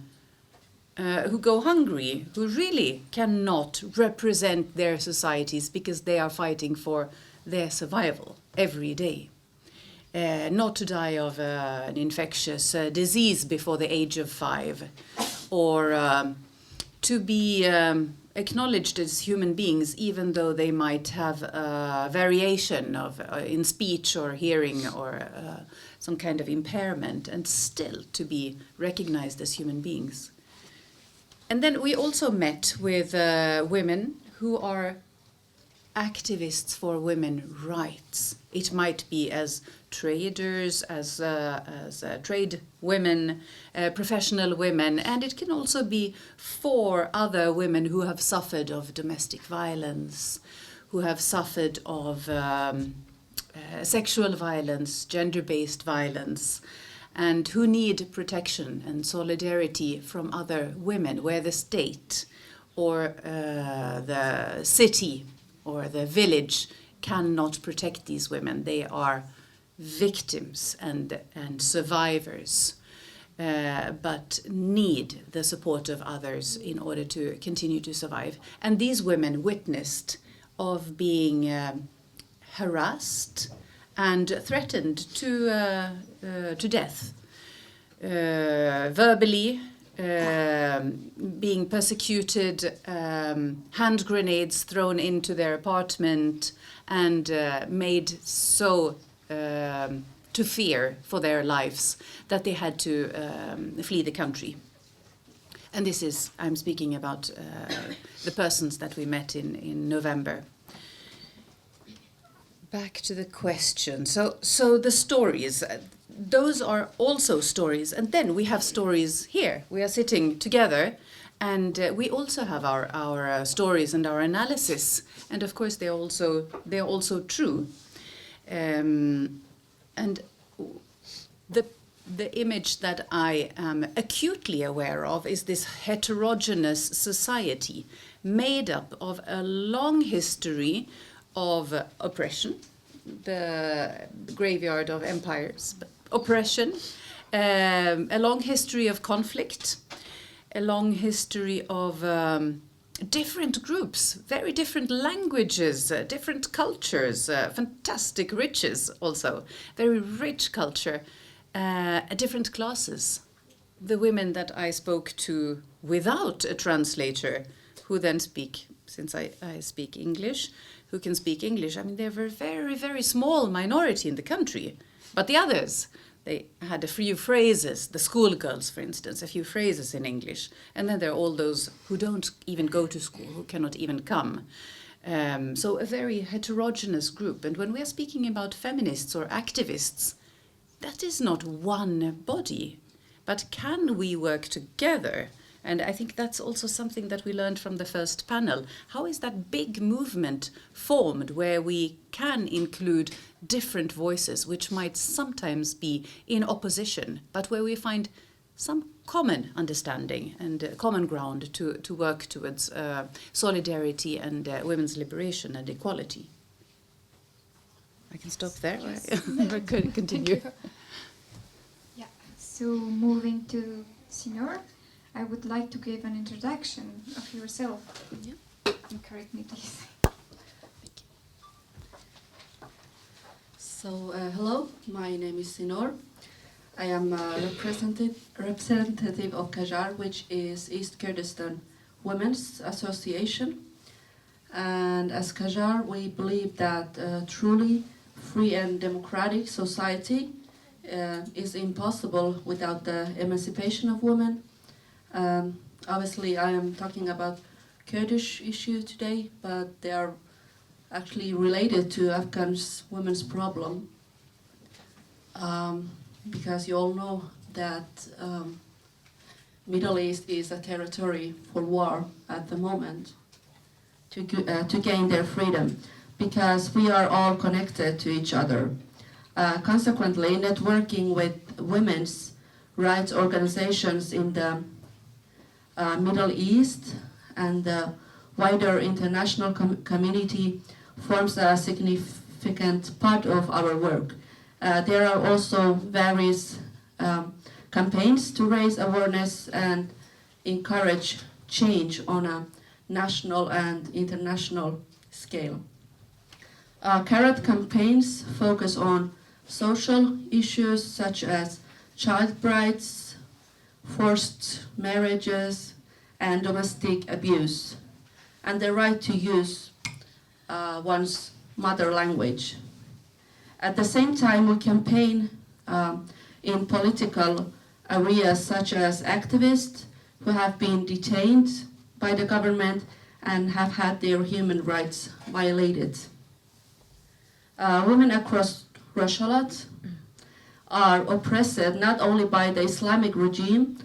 K: who go hungry, who really cannot represent their societies because they are fighting for their survival every day. Not to die of an infectious disease before the age of 5, or to be acknowledged as human beings even though they might have a variation of in speech or hearing or some kind of impairment, and still to be recognized as human beings. And then we also met with women who are activists for women's rights. It might be as traders, as trade women, professional women, and it can also be for other women who have suffered of domestic violence, who have suffered of sexual violence, gender-based violence, and who need protection and solidarity from other women, where the state or the city or the village cannot protect these women. They are victims and survivors, but need the support of others in order to continue to survive. And these women witnessed of being harassed and threatened to death, verbally, being persecuted, hand grenades thrown into their apartment, and made so to fear for their lives that they had to flee the country. And this is, I'm speaking about the persons that we met in November. Back to the question. So the stories, those are also stories. And then we have stories here. We are sitting together, and we also have our stories and our analysis. And of course, they're also true. And the image that I am acutely aware of is this heterogeneous society made up of a long history of oppression, the graveyard of empires, oppression, a long history of conflict, a long history of different groups, very different languages, different cultures, fantastic riches also, very rich culture, different classes. The women that I spoke to without a translator, who then speak, since I speak English, who can speak English. I mean, they were a very, very small minority in the country. But the others, they had a few phrases, the schoolgirls, for instance, a few phrases in English. And then there are all those who don't even go to school, who cannot even come. So a very heterogeneous group. And when we are speaking about feminists or activists, that is not one body. But can we work together? And I think that's also something that we learned from the first panel. How is that big movement formed where we can include different voices, which might sometimes be in opposition, but where we find some common understanding and common ground to work towards solidarity and women's liberation and equality? I can stop there.
H: Yes.
K: Or could continue.
L: Yeah. So moving to
H: Sinor, I would like to give an introduction of yourself.
K: Yeah.
H: And correct me, please.
L: So, hello, my name is Sinor. I am a representative of Qajar, which is East Kurdistan Women's Association. And as Qajar, we believe that a truly free and democratic society is impossible without the emancipation of women. Obviously, I am talking about Kurdish issue today, but they are actually related to Afghan women's problem. Because you all know that Middle East is a territory for war at the moment to gain their freedom, because we are all connected to each other. Consequently, networking with women's rights organizations in the Middle East and the wider international community forms a significant part of our work. There are also various campaigns to raise awareness and encourage change on a national and international scale. Current campaigns focus on social issues such as child rights, forced marriages, and domestic abuse, and the right to use one's mother language. At the same time, we campaign in political areas such as activists who have been detained by the government and have had their human rights violated. Women across Rojhelat are oppressed not only by the Islamic regime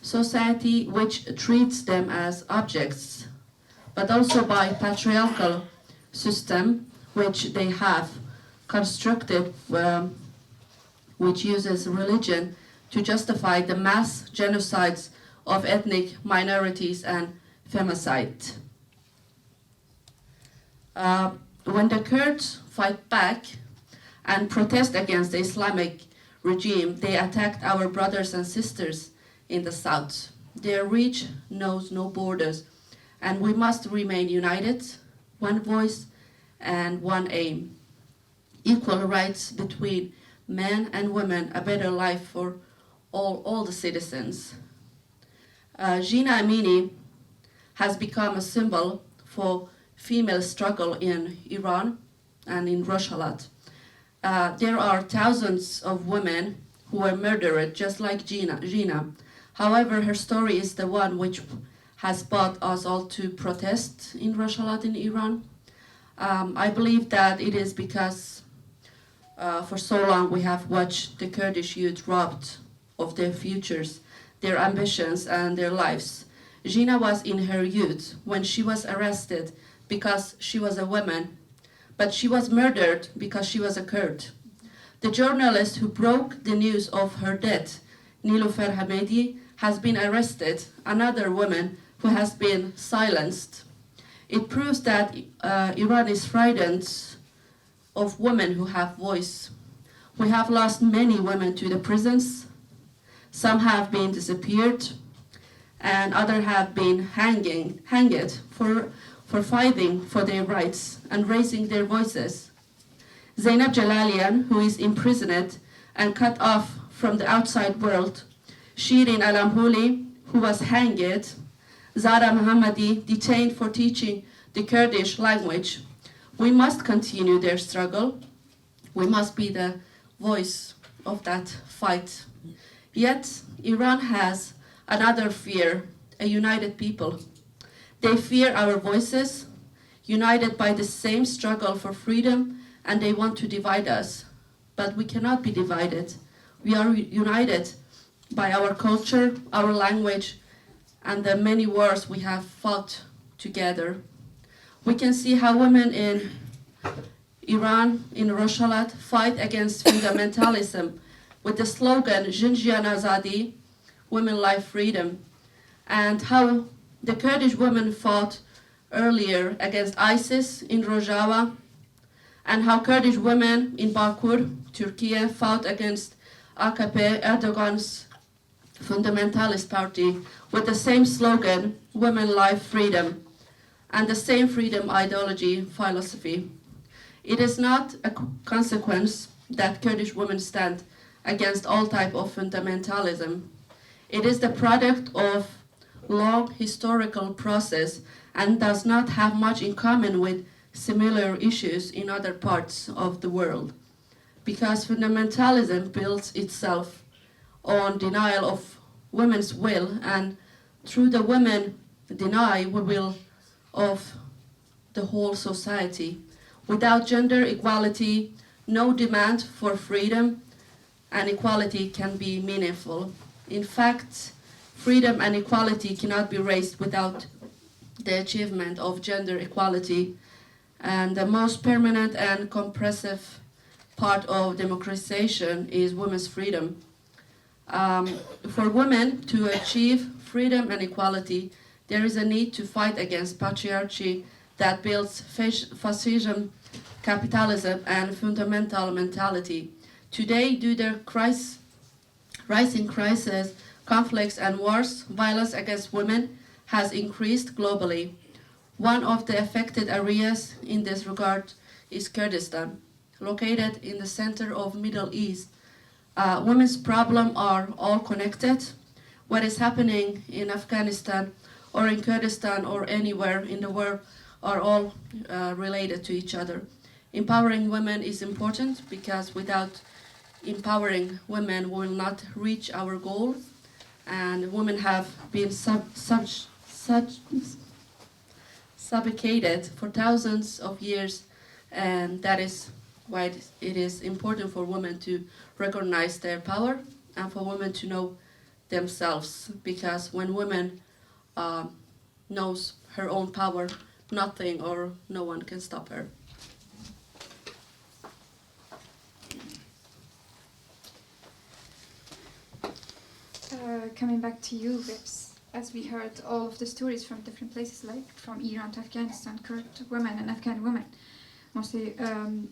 L: society, which treats them as objects, but also by patriarchal system which they have constructed, which uses religion to justify the mass genocides of ethnic minorities and femicide. When the Kurds fight back and protest against the Islamic regime, they attacked our brothers and sisters in the south. Their reach knows no borders, and we must remain united, one voice and one aim. Equal rights between men and women, a better life for all the citizens. Gina Amini has become a symbol for female struggle in Iran and in Rojhelat. There are thousands of women who were murdered just like Gina. However, her story is the one which has brought us all to protest in Rojhelat in Iran. I believe that it is because for so long we have watched the Kurdish youth robbed of their futures, their ambitions and their lives. Gina was in her youth when she was arrested because she was a woman, but she was murdered because she was a Kurd. The journalist who broke the news of her death, Niloufer Hamedi, has been arrested, another woman who has been silenced. It proves that Iran is frightened of women who have voice. We have lost many women to the prisons. Some have been disappeared, and others have been hanged for fighting for their rights and raising their voices. Zainab Jalalian, who is imprisoned and cut off from the outside world. Shirin Alamhouli, who was hanged. Zara Mohammadi, detained for teaching the Kurdish language. We must continue their struggle. We must be the voice of that fight. Yet, Iran has another fear, a united people. They fear our voices, united by the same struggle for freedom, and they want to divide us. But we cannot be divided. We are united by our culture, our language, and the many wars we have fought together. We can see how women in Iran, in Rojhelat, fight against fundamentalism with the slogan Jinjian Azadi, women, life, freedom, and how the Kurdish women fought earlier against ISIS in Rojava, and how Kurdish women in Bakur, Turkey, fought against AKP, Erdogan's fundamentalist party with the same slogan, Women, Life, Freedom, and the same freedom ideology philosophy. It is not a consequence that Kurdish women stand against all type of fundamentalism. It is the product of long historical process and does not have much in common with similar issues in other parts of the world. Because fundamentalism builds itself on denial of women's will, and through the women deny the will of the whole society. Without gender equality, no demand for freedom and equality can be meaningful. In fact, freedom and equality cannot be raised without the achievement of gender equality. And the most permanent and comprehensive part of democratization is women's freedom. For women to achieve freedom and equality, there is a need to fight against patriarchy that builds fascism, capitalism, and fundamental mentality. Today, due to rising crises, conflicts, and wars, violence against women has increased globally. One of the affected areas in this regard is Kurdistan, located in the center of Middle East. Women's problems are all connected. What is happening in Afghanistan or in Kurdistan or anywhere in the world are all related to each other. Empowering women is important because without empowering women, we will not reach our goal. And women have been subjugated for thousands of years, and that is why it is important for women to recognize their power and for women to know themselves, because when women knows her own power, nothing or no one can stop her.
H: Coming back to you, Vips, as we heard all of the stories from different places, like from Iran to Afghanistan, Kurd women and Afghan women, mostly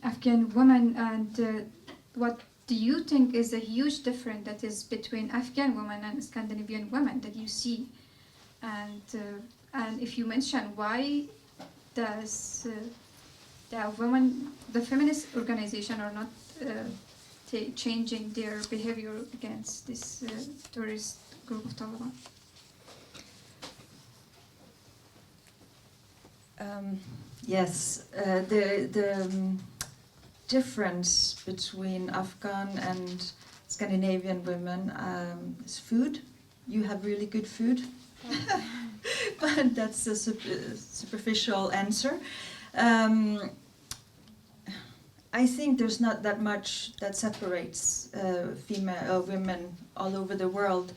H: Afghan women, and what do you think is a huge difference that is between Afghan women and Scandinavian women that you see? And if you mention why does the feminist organization are not changing their behavior against this terrorist group of Taliban?
J: Yes, the difference between Afghan and Scandinavian women is food. You have really good food, but that's a superficial answer. I think there's not that much that separates female women all over the world.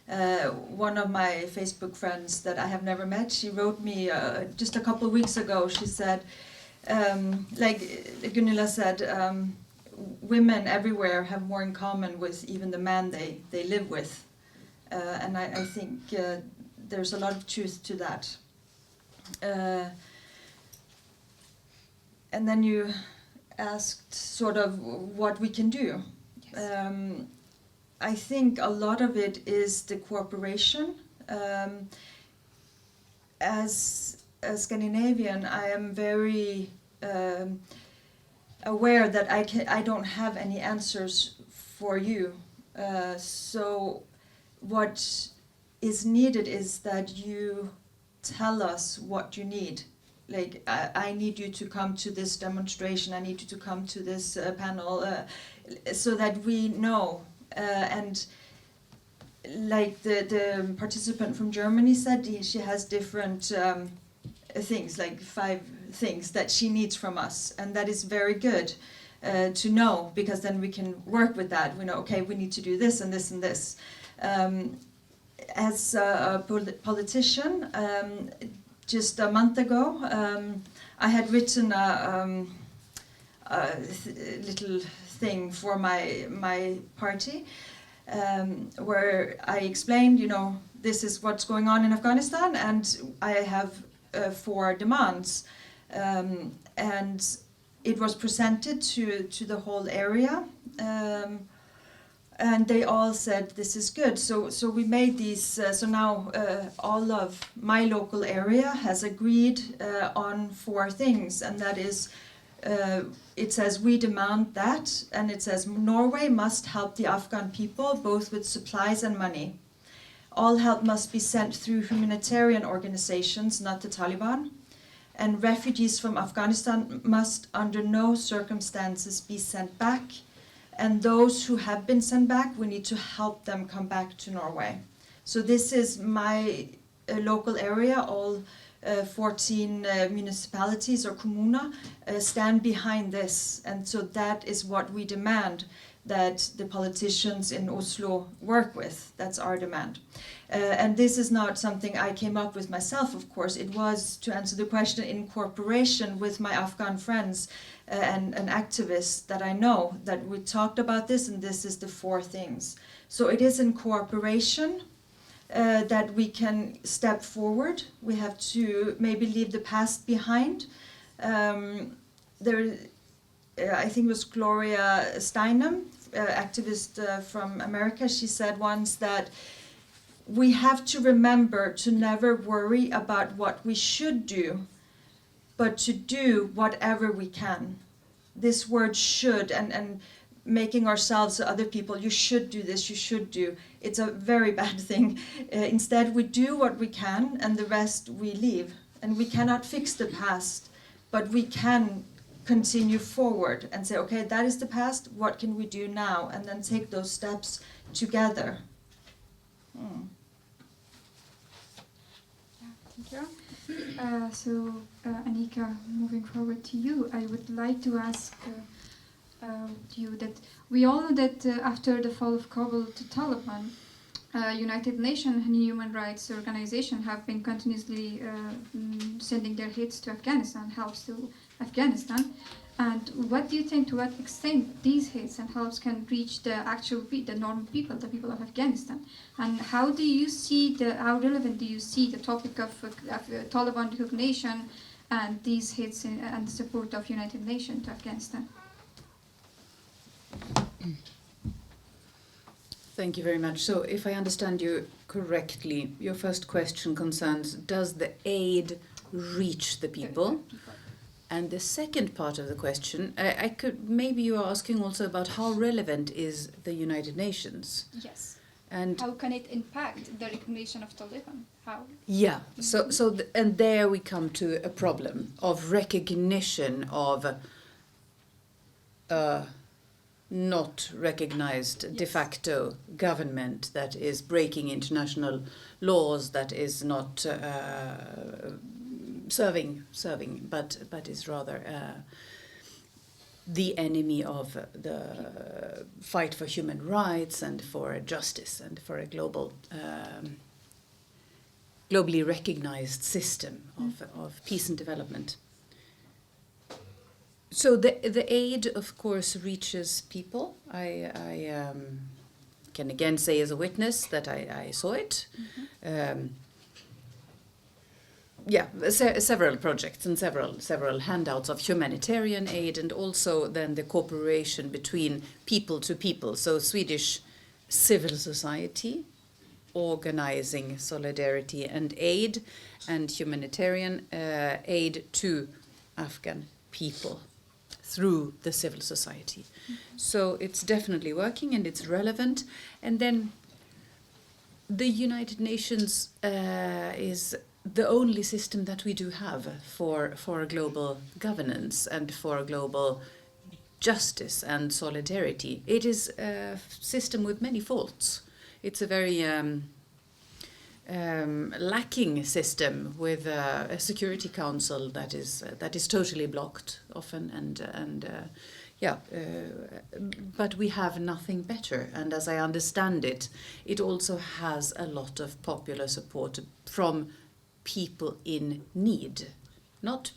J: One of my Facebook friends that I have never met, she wrote me just a couple of weeks ago. She said, like Gunilla said, women everywhere have more in common with even the man they live with. And I think there's a lot of truth to that. And then you asked sort of what we can do. Yes. I think a lot of it is the cooperation. As a Scandinavian, I am very aware that I don't have any answers for you. So what is needed is that you tell us what you need. Like, I need you to come to this demonstration, I need you to come to this panel, so that we know. And like the participant from Germany said, she has different things, like 5 things that she needs from us. And that is very good to know, because then we can work with that. We know, okay, we need to do this and this and this. As a politician, just a month ago, I had written a little thing for my party, where I explained, this is what's going on in Afghanistan, and I have 4 demands. And it was presented to the whole area. And they all said this is good. So we made these. So now all of my local area has agreed on 4 things, and that is, it says we demand that, and it says Norway must help the Afghan people both with supplies and money. All help must be sent through humanitarian organizations, not the Taliban. And refugees from Afghanistan must under no circumstances be sent back. And those who have been sent back, we need to help them come back to Norway. So this is my local area. All 14 municipalities or kommuner stand behind this. And so that is what we demand that the politicians in Oslo work with. That's our demand. And this is not something I came up with myself, of course. It was, to answer the question, in cooperation with my Afghan friends and activists that I know, that we talked about this, and this is the 4 things. So it is in cooperation that we can step forward. We have to maybe leave the past behind. I think it was Gloria Steinem, activist from America. She said once that we have to remember to never worry about what we should do, but to do whatever we can. This word should, and making ourselves other people, you should do this, you should do, it's a very bad thing. Instead, we do what we can, and the rest we leave. And we cannot fix the past, but we can continue forward and say, okay, that is the past, what can we do now? And then take those steps together.
H: Thank you. Annika, moving forward to you, I would like to ask you that we all know that after the fall of Kabul to Taliban, United Nations and human rights organizations have been continuously sending their hits to Afghanistan, helps to Afghanistan. And what do you think, to what extent these hits and helps can reach the actual the normal people, the people of Afghanistan? And how do you see how relevant do you see the topic of Taliban recognition and these hits and the support of United Nations to Afghanistan?
K: Thank you very much. So if I understand you correctly, your first question concerns, does the aid reach the people? And the second part of the question, maybe you are asking also about how relevant is the United Nations?
H: Yes.
K: And
H: how can it impact the recognition of Taliban? How?
K: Yeah. And there we come to a problem of recognition of not recognized de facto government that is breaking international laws, that is not serving, but is rather the enemy of the fight for human rights and for justice and for a globally recognized system of peace and development. So the aid, of course, reaches people. I can again say as a witness that I saw it. Several projects and several handouts of humanitarian aid, and also then the cooperation between people to people. So Swedish civil society organizing solidarity and aid and humanitarian aid to Afghan people through the civil society. So it's definitely working and it's relevant. And then the United Nations is the only system that we do have for global governance and for global justice and solidarity. It is a system with many faults. It's a very lacking system with a Security Council that is totally blocked often, but we have nothing better. And as I understand it, it also has a lot of popular support from people in need, not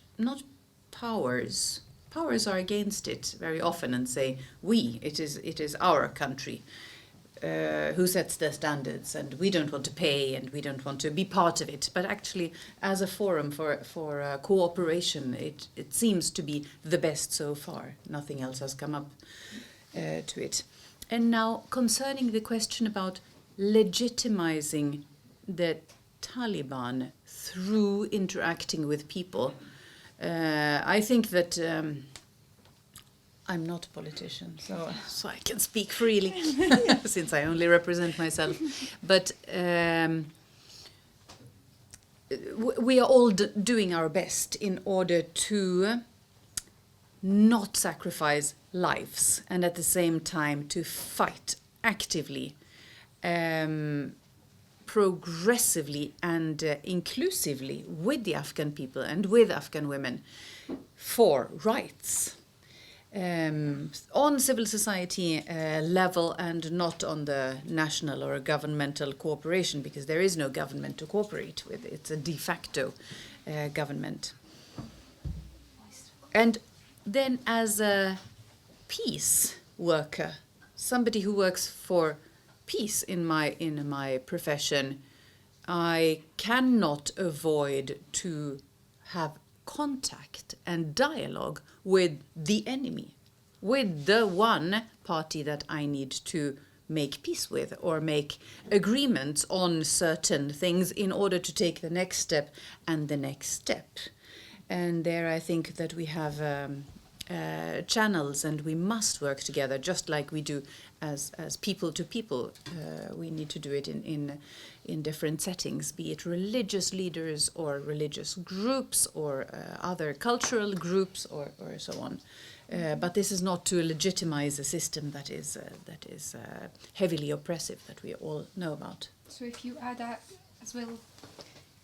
K: powers. Powers are against it very often and say, it is our country who sets the standards, and we don't want to pay and we don't want to be part of it. But actually, as a forum for cooperation, it seems to be the best so far. Nothing else has come up to it. And now, concerning the question about legitimizing the Taliban through interacting with people, I think that I'm not a politician, so I can speak freely, since I only represent myself. But we are all doing our best in order to not sacrifice lives, and at the same time to fight actively, progressively and inclusively with the Afghan people and with Afghan women for rights on civil society level, and not on the national or governmental cooperation, because there is no government to cooperate with. It's a de facto government. And then as a peace worker, somebody who works for peace in my profession, I cannot avoid to have contact and dialogue with the enemy, with the one party that I need to make peace with or make agreements on certain things in order to take the next step and the next step. And there I think that we have channels, and we must work together, just like we do as people to people. We need to do it in different settings, be it religious leaders or religious groups or other cultural groups or so on. But this is not to legitimize a system that is heavily oppressive, that we all know about.
H: So if you add that as well,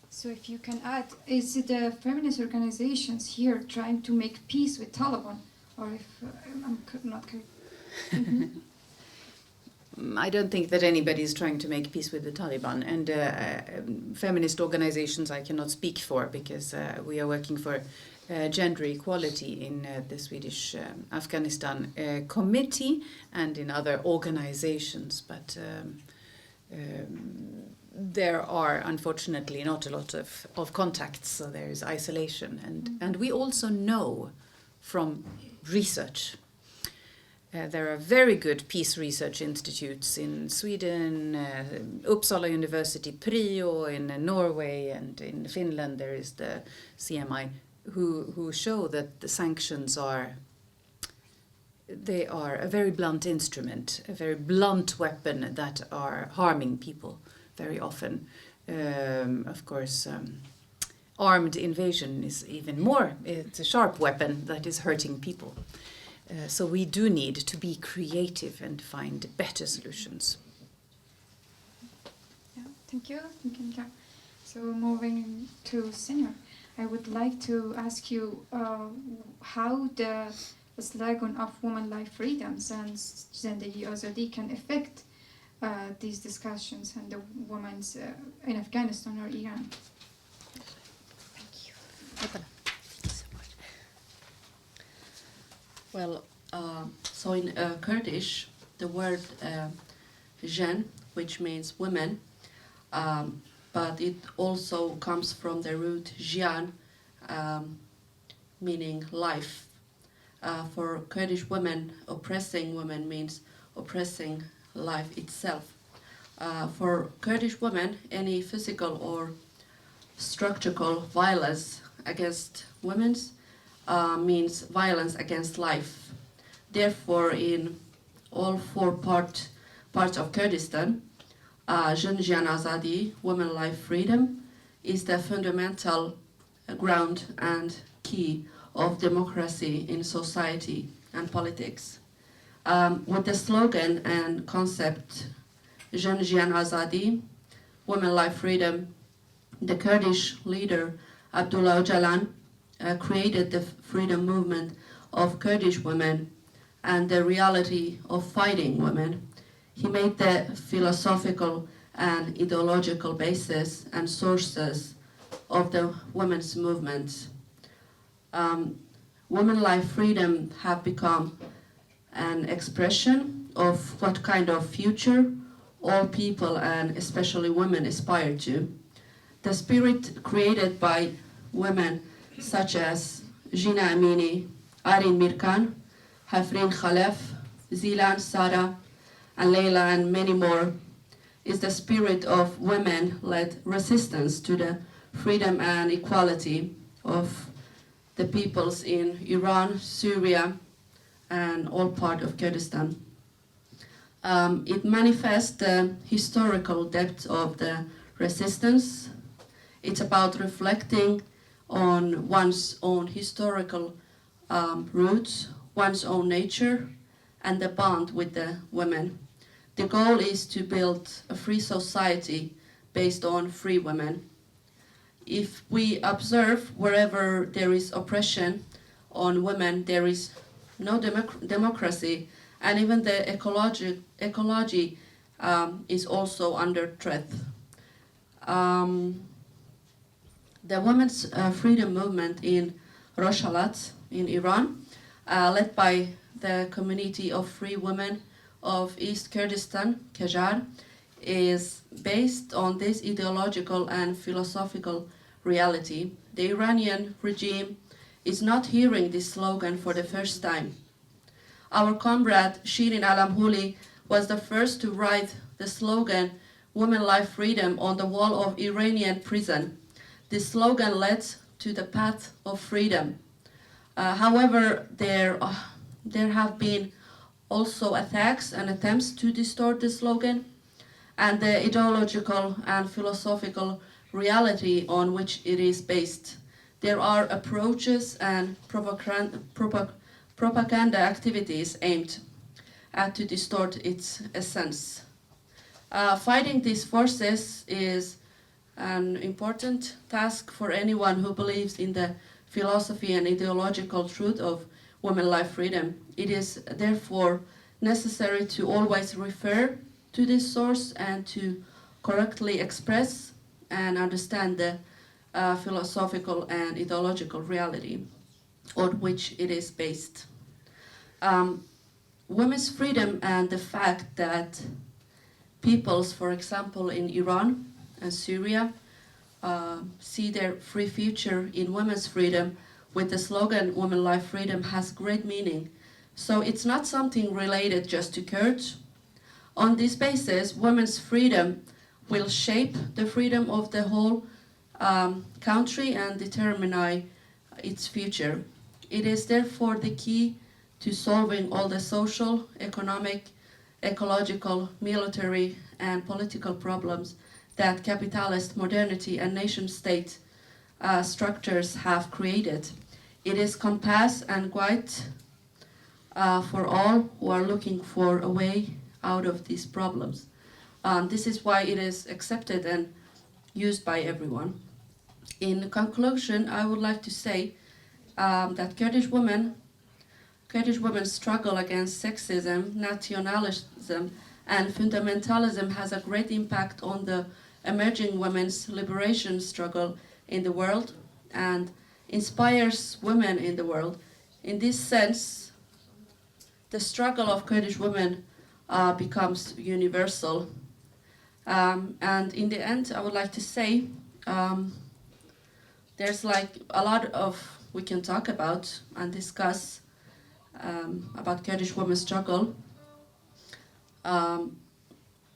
H: so if you can add, is the feminist organizations here trying to make peace with Taliban, or if I'm not correct?
K: I don't think that anybody is trying to make peace with the Taliban, and feminist organizations I cannot speak for, because we are working for gender equality in the Swedish Afghanistan committee and in other organizations, but there are unfortunately not a lot of contacts, so there is isolation, and we also know from research. There are very good peace research institutes in Sweden, Uppsala University, PRIO in Norway, and in Finland there is the CMI, who show that the sanctions are a very blunt instrument, a very blunt weapon that are harming people very often. Of course, armed invasion is even more. It's a sharp weapon that is hurting people. So we do need to be creative and find better solutions.
H: Yeah, thank you. So moving to Senior, I would like to ask you how the slogan of women life freedoms and Zendegi Azadi can affect these discussions and the women's in Afghanistan or Iran.
K: Thank you.
L: Well, so in Kurdish, the word jen, which means women, but it also comes from the root jian, meaning life. For Kurdish women, oppressing women means oppressing life itself. For Kurdish women, any physical or structural violence against women means violence against life. Therefore, in all four parts of Kurdistan, Jan Azadi, women life freedom, is the fundamental ground and key of democracy in society and politics. With the slogan and concept Jan Azadi, women life freedom, the Kurdish leader Abdullah Öcalan created the freedom movement of Kurdish women and the reality of fighting women. He made the philosophical and ideological basis and sources of the women's movement. Women life freedom have become an expression of what kind of future all people and especially women aspire to. The spirit created by women such as Jina Amini, Arin Mirkan, Hafrin Khalef, Zilan Sara, and Leila and many more, is the spirit of women-led resistance to the freedom and equality of the peoples in Iran, Syria, and all part of Kurdistan. It manifests the historical depth of the resistance. It's about reflecting on one's own historical roots, one's own nature, and the bond with the women. The goal is to build a free society based on free women. If we observe wherever there is oppression on women, there is no democracy, and even the ecology is also under threat. The women's freedom movement in Rojhelat in Iran, led by the community of free women of East Kurdistan, Qajar, is based on this ideological and philosophical reality. The Iranian regime is not hearing this slogan for the first time. Our comrade Shirin Alamhouli was the first to write the slogan "Women, Life, Freedom" on the wall of Iranian prison. This slogan led to the path of freedom. However, there have been also attacks and attempts to distort the slogan and the ideological and philosophical reality on which it is based. There are approaches and propaganda activities aimed at to distort its essence. Fighting these forces is an important task for anyone who believes in the philosophy and ideological truth of women, life, freedom. It is therefore necessary to always refer to this source and to correctly express and understand the philosophical and ideological reality on which it is based. Women's freedom and the fact that peoples, for example, in Iran and Syria, see their free future in women's freedom with the slogan "Women, Life, Freedom" has great meaning. So it's not something related just to Kurds. On this basis, women's freedom will shape the freedom of the whole country and determine its future. It is therefore the key to solving all the social, economic, ecological, military, and political problems that capitalist modernity and nation-state structures have created. It is compass and guide for all who are looking for a way out of these problems. This is why it is accepted and used by everyone. In conclusion, I would like to say that Kurdish women struggle against sexism, nationalism, and fundamentalism has a great impact on the emerging women's liberation struggle in the world and inspires women in the world. In this sense, the struggle of Kurdish women becomes universal. And in the end, I would like to say there's like a lot of we can talk about and discuss about Kurdish women's struggle.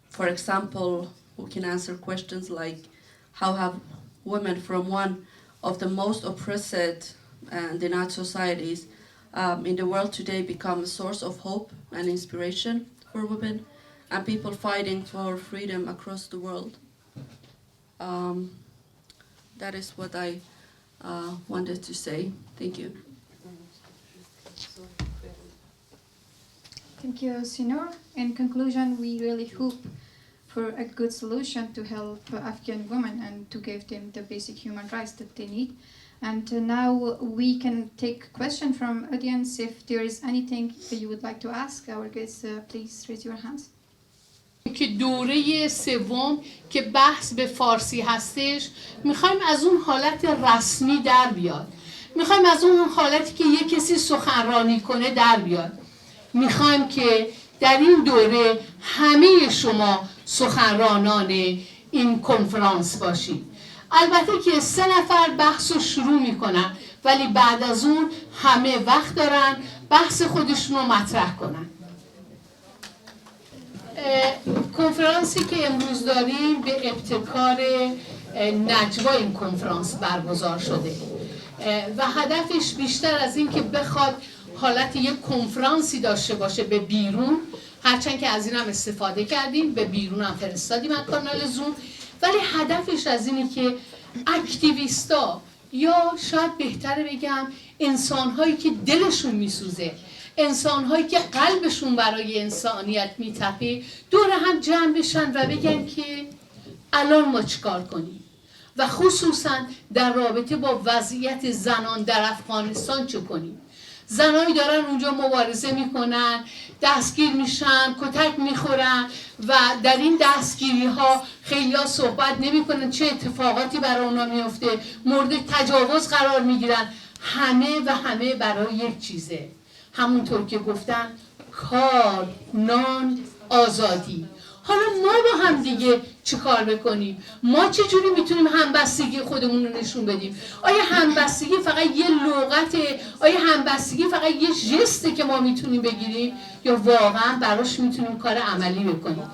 L: For example, we can answer questions like how have women from one of the most oppressed and denied societies in the world today become a source of hope and inspiration for women and people fighting for freedom across the world. That is what I wanted to say. Thank you.
H: Thank you, Sinur. In conclusion, we really hope for a good solution to help Afghan women and to give them the basic human rights that they need. And now we can take question from audience. If there is anything that you would like to ask our guests, please raise your hands.
F: که دوره سوم که بحث به فارسی هستش میخوایم از اون حالت رسمی در بیاد، میخوایم از اون حالتی که یک کسی سخنرانی کنه در بیاد. میخوایم که در این دوره همه شما سخنرانان این کنفرانس باشید. البته که 3 نفر بحث رو شروع میکنن ولی بعد از اون همه وقت دارن بحث خودشون رو مطرح کنن. کنفرانسی که امروز داریم به ابتکار نجوا این کنفرانس برگزار شده و هدفش بیشتر از این که بخواد حالت یک کنفرانسی داشته باشه به بیرون، هرچند که از این هم استفاده کردیم، به بیرون هم فرستادیم از کانال زوم، ولی هدفش از اینه که اکتیویستا یا شاید بهتره بگم انسان‌هایی که دلشون میسوزه، انسان‌هایی که قلبشون برای انسانیت میتپه دور هم جمع بشن و بگن که الان ما چیکار کنیم و خصوصا در رابطه با وضعیت زنان در افغانستان چه کنیم. زنایی دارن اونجا مبارزه میکنن، دستگیر میشن، کتک میخورن و در این دستگیری ها خیلی ها صحبت نمیکنن چه اتفاقاتی برای اونا میفته، مورد تجاوز قرار میگیرن. همه برای یک چیزه، همونطور که گفتن کار، نان، آزادی. حالا ما با هم دیگه چه کار بکنیم؟ ما چجوری میتونیم همبستگی خودمون رو نشون بدیم؟ آیا همبستگی فقط یه لغته؟ آیا همبستگی فقط یه ژسته که ما میتونیم بگیریم؟ یا واقعا براش میتونیم کار عملی بکنیم؟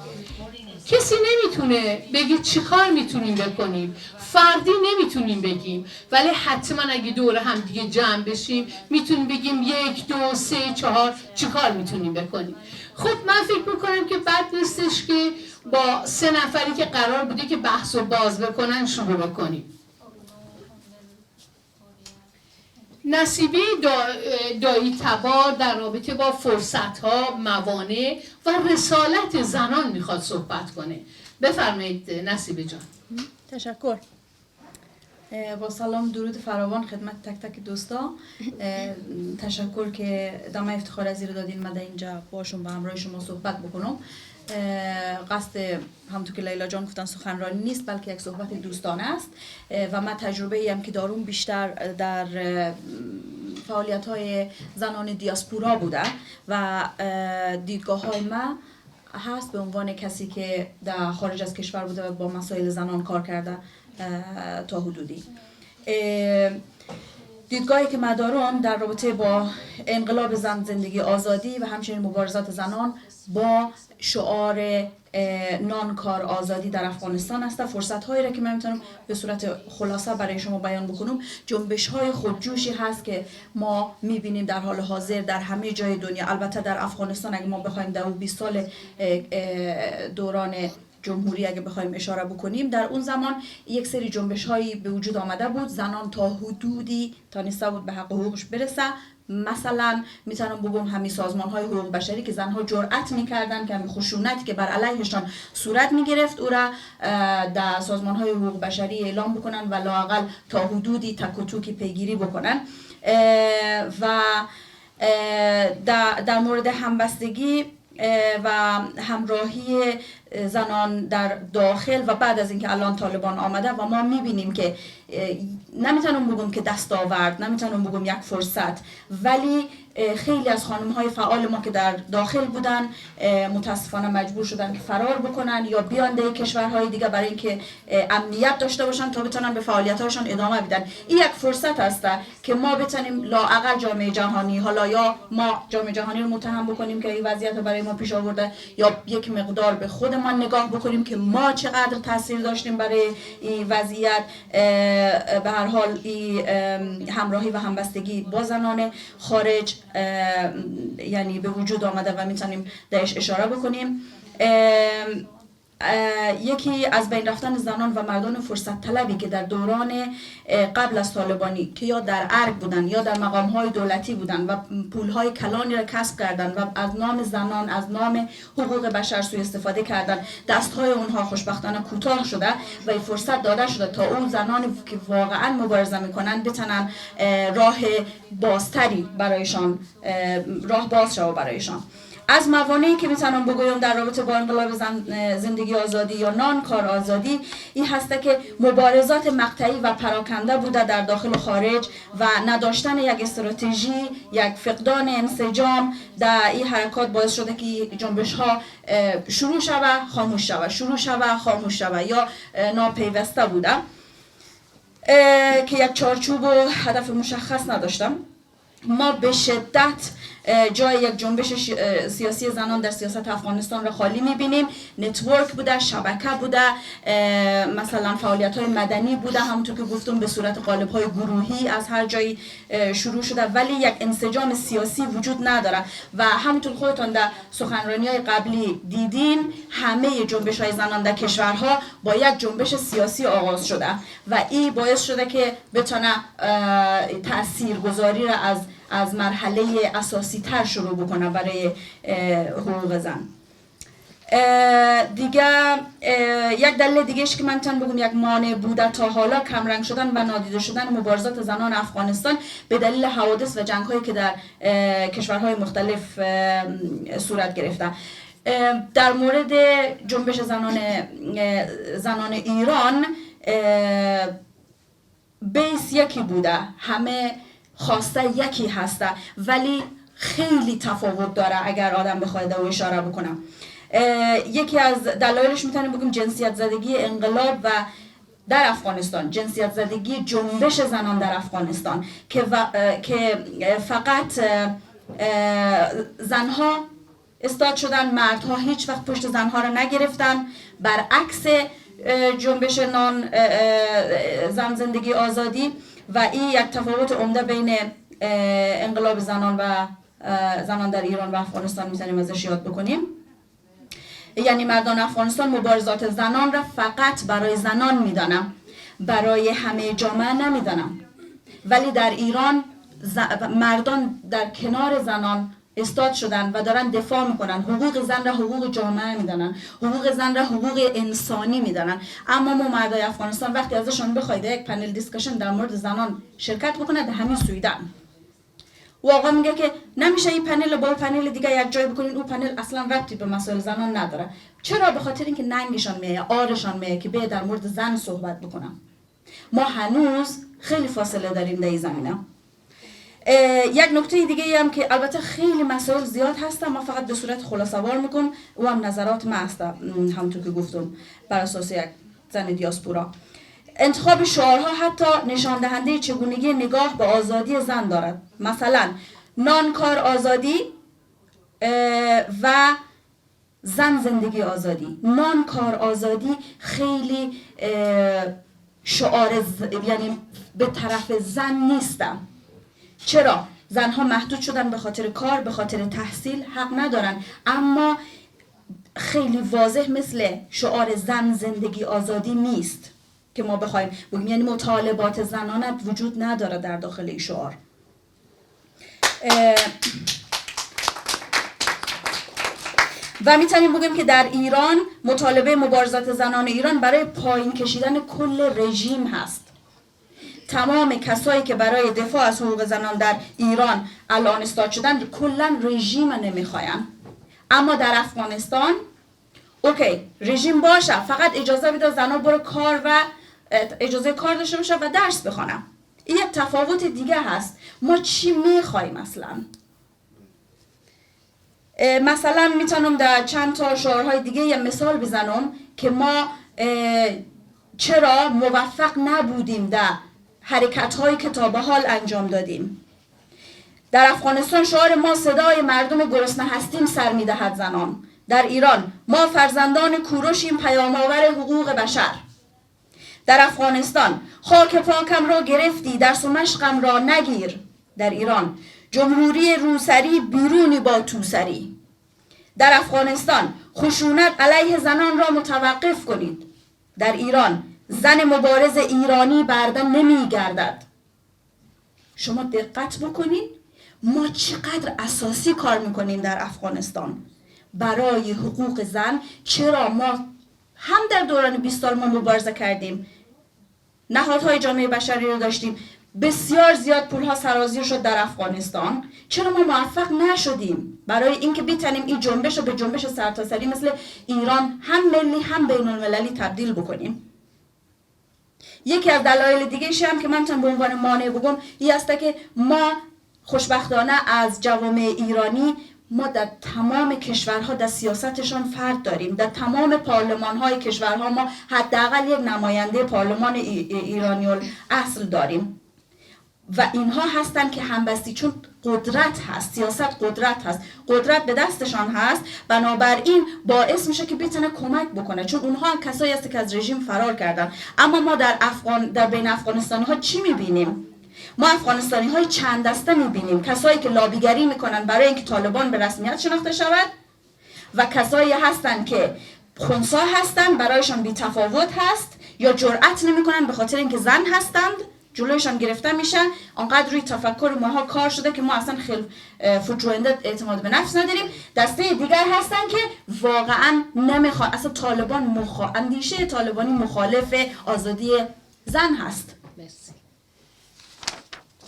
F: کسی نمیتونه بگه چی کار میتونیم بکنیم، فردی نمیتونیم بگیم، ولی حتما اگه دور هم دیگه جمع بشیم میتونیم بگیم 1 2 3 4 چی کار میتونیم بکنیم. خب من فکر میکنم که بد نیستش که با 3 نفری که قرار بوده که بحث رو باز بکنن شروع بکنیم. نصیبه دایی تبار در رابطه با فرصت‌ها، موانع و رسالت زنان میخواد صحبت کنه. بفرمایید نصیبه جان.
M: تشکر. با سلام درود فراوان خدمت تک تک دوستا. تشکر که دم افتخار از رو دادین من در اینجا باشم و همراه شما صحبت بکنم. قصد همونطور که لیلا جان گفتن سخنرانی نیست، بلکه یک صحبت دوستانه است و من تجربه ایم که دارم بیشتر در فعالیت های زنان دیاسپورا بوده و دیدگاه های من هست به عنوان کسی که در خارج از کشور بوده و با مسائل زنان کار کرده تا حدودی. دیدگاهی که من دارم در رابطه با انقلاب زن، زندگی، آزادی و همچنین مبارزات زنان با شعار نان کار آزادی در افغانستان است. فرصت هایی را که من میتونم به صورت خلاصه برای شما بیان بکنم، جنبش های خودجوشی هست که ما میبینیم در حال حاضر در همه جای دنیا. البته در افغانستان اگه ما بخوایم در 20 سال دوران جمهوری اگه بخوایم اشاره بکنیم، در اون زمان یک سری جنبش هایی به وجود آمده بود، زنان تا حدودی تانسته بود به حق حقوقش برسه. مثلا میتونم بگم همین سازمان های حقوق بشری که زنها جرأت میکردن که همین خشونتی که بر علیهشان صورت میگرفت او را در سازمان های حقوق بشری اعلام بکنن و لااقل تا حدودی تک و توکی پیگیری بکنن. و در مورد همبستگی و همراهی زنان در داخل و بعد از اینکه الان طالبان آمده و ما میبینیم که نمیتونم بگم که دستاورد، نمیتونم بگم یک فرصت، ولی خیلی از خانم های فعال ما که در داخل بودن متاسفانه مجبور شدن که فرار بکنن یا بیان در کشورهای دیگه برای اینکه امنیت داشته باشن تا بتونن به فعالیت هاشون ادامه بدن. این یک فرصت است که ما بتونیم لااقل جامعه جهانی، حالا یا ما جامعه جهانی رو متهم بکنیم که این وضعیت برای ما پیش آورده، یا یک مقدار به خودمان نگاه بکنیم که ما چقدر تاثیر داشتیم برای این وضعیت. به هر حال این همراهی و همبستگی با زنان خارج یعنی به وجود آمده و میتونیم درش اشاره بکنیم. یکی از بین رفتن زنان و مردان فرصت طلبی که در دوران قبل از طالبانی که یا در ارگ بودن یا در مقام های دولتی بودن و پول های کلانی را کسب کردن و از نام زنان، از نام حقوق بشر سوء استفاده کردن، دست های اونها خوشبختانه کوتاه شده و این فرصت داده شده تا اون زنانی که واقعا مبارزه میکنن بتونن راه بازتری برایشان، راه باز شود برایشان. از موانعی که میتونم بگویم در رابطه با انقلاب زندگی آزادی یا نان کار آزادی این هسته که مبارزات مقطعی و پراکنده بوده در داخل و خارج و نداشتن یک استراتژی، یک فقدان انسجام در این حرکات باعث شده که جنبش ها شروع شوه خاموش شوه، شروع شوه خاموش شوه یا ناپیوسته بوده که یک چارچوب و هدف مشخص نداشتم. ما به شدت جای یک جنبش سیاسی زنان در سیاست افغانستان را خالی میبینیم. نتورک بوده، شبکه بوده، مثلا فعالیت های مدنی بوده، همونطور که گفتم به صورت قالب های گروهی از هر جایی شروع شده، ولی یک انسجام سیاسی وجود نداره و همونطور خودتان در سخنرانی های قبلی دیدین همه جنبش های زنان در کشورها با یک جنبش سیاسی آغاز شده و این باعث شده که بتونه تاثیرگذاری را از مرحله اساسی تر شروع بکنه برای حقوق زن. دیگه یک دلیل دیگهش که من تن بگم یک مانع بوده تا حالا کمرنگ شدن و نادیده شدن مبارزات زنان افغانستان به دلیل حوادث و جنگ هایی که در کشورهای مختلف صورت گرفته. در مورد جنبش زنان ایران بیس یکی بوده، همه خواسته یکی هسته، ولی خیلی تفاوت داره اگر آدم بخواد او اشاره بکنم. یکی از دلایلش میتونیم بگیم جنسیت زدگی انقلاب و در افغانستان، جنسیت زدگی جنبش زنان در افغانستان که فقط زنها استاد شدن، مردها هیچ وقت پشت زنها را نگرفتن، برعکس جنبش زن زندگی آزادی و این یک تفاوت عمده بین انقلاب زنان و زنان در ایران و افغانستان میتونیم ازش یاد بکنیم. یعنی مردان افغانستان مبارزات زنان را فقط برای زنان میدانم، برای همه جامعه نمیدانم، ولی در ایران مردان در کنار زنان استاد شدن و دارن دفاع میکنن، حقوق زن را حقوق جامعه میدانن، حقوق زن را حقوق انسانی میدانن. اما ما مردای افغانستان وقتی ازشان بخواید یک پنل دیسکشن در مورد زنان شرکت بکنه در همین سویدن و آقا میگه که نمیشه این پنل با پنل دیگه یک جای بکنین، اون پنل اصلا ربطی به مسائل زنان نداره. چرا؟ به خاطر اینکه ننگشان میه، آرشان میه که به در مورد زن صحبت بکنم. ما هنوز خیلی فاصله داریم در این زمینه. یک نکته دیگه هم که البته خیلی مسائل زیاد هستن، ما فقط به صورت خلاصه‌وار میکنم و هم نظرات ما هست، همونطور که گفتم بر اساس یک زن دیاسپورا. انتخاب شعارها حتی نشان دهنده چگونگی نگاه به آزادی زن دارد. مثلا نانکار آزادی و زن زندگی آزادی. نانکار آزادی خیلی شعار یعنی به طرف زن نیستم. چرا؟ زنها محدود شدن به خاطر کار، به خاطر تحصیل، حق ندارن، اما خیلی واضح مثل شعار زن زندگی آزادی نیست که ما بخوایم بگیم، یعنی مطالبات زنانه وجود نداره در داخل این شعار. و میتونیم بگیم که در ایران مطالبه مبارزات زنان ایران برای پایین کشیدن کل رژیم هست. تمام کسایی که برای دفاع از حقوق زنان در ایران الان استاد شدن کلا رژیم نمیخواین. اما در افغانستان اوکی رژیم باشه، فقط اجازه بده زنان برو کار و اجازه کار داشته باشه و درس بخونم. این یک تفاوت دیگه هست. ما چی میخوایم اصلا؟ مثلا میتونم در چند تا شعارهای دیگه یه مثال بزنم که ما چرا موفق نبودیم در حرکت‌هایی که تا به حال انجام دادیم. در افغانستان شعار ما صدای مردم گرسنه هستیم سر میدهد زنان. در ایران ما فرزندان کوروشیم پیام‌آور حقوق بشر. در افغانستان خاک پاکم را گرفتی درس و مشقم را نگیر. در ایران جمهوری روسری بیرونی با توسری. در افغانستان خشونت علیه زنان را متوقف کنید. در ایران زن مبارز ایرانی بردن نمی گردد. شما دقت بکنین ما چقدر اساسی کار میکنیم در افغانستان برای حقوق زن. چرا ما هم در دوران 20 سال ما مبارزه کردیم، نهادهای جامعه بشری رو داشتیم، بسیار زیاد پولها سرازیر شد در افغانستان. چرا ما موفق نشدیم برای اینکه بتونیم این جنبش رو به جنبش سرتاسری مثل ایران هم ملی هم بین المللی تبدیل بکنیم؟ یکی از دلایل دیگه هم که من تون به عنوان مانع بگم این است که ما خوشبختانه از جوامع ایرانی ما در تمام کشورها در سیاستشان فرد داریم. در تمام پارلمان‌های کشورها ما حداقل یک نماینده پارلمان ایرانی اصل داریم و اینها هستن که همبستی، چون قدرت هست، سیاست قدرت هست، قدرت به دستشان هست، بنابراین باعث میشه که بتونه کمک بکنه، چون اونها هم کسایی هست که از رژیم فرار کردن. اما ما در بین افغانستانی ها چی میبینیم؟ ما افغانستانی های چند دسته میبینیم، کسایی که لابیگری میکنن برای اینکه طالبان به رسمیت شناخته شود و کسایی هستن که خنثی هستن، برایشان بی تفاوت هست یا جرأت نمیکنن به خاطر اینکه زن هستند، جلویشان گرفته میشه. آنقدر روی تفکر ماها کار شده که ما اصلا فوتروینده اعتماد به نفس نداریم. دسته دیگر هستن که واقعا نمیخواد، اصلا طالبان اندیشه طالبانی مخالف آزادی زن هست.
F: مرسی.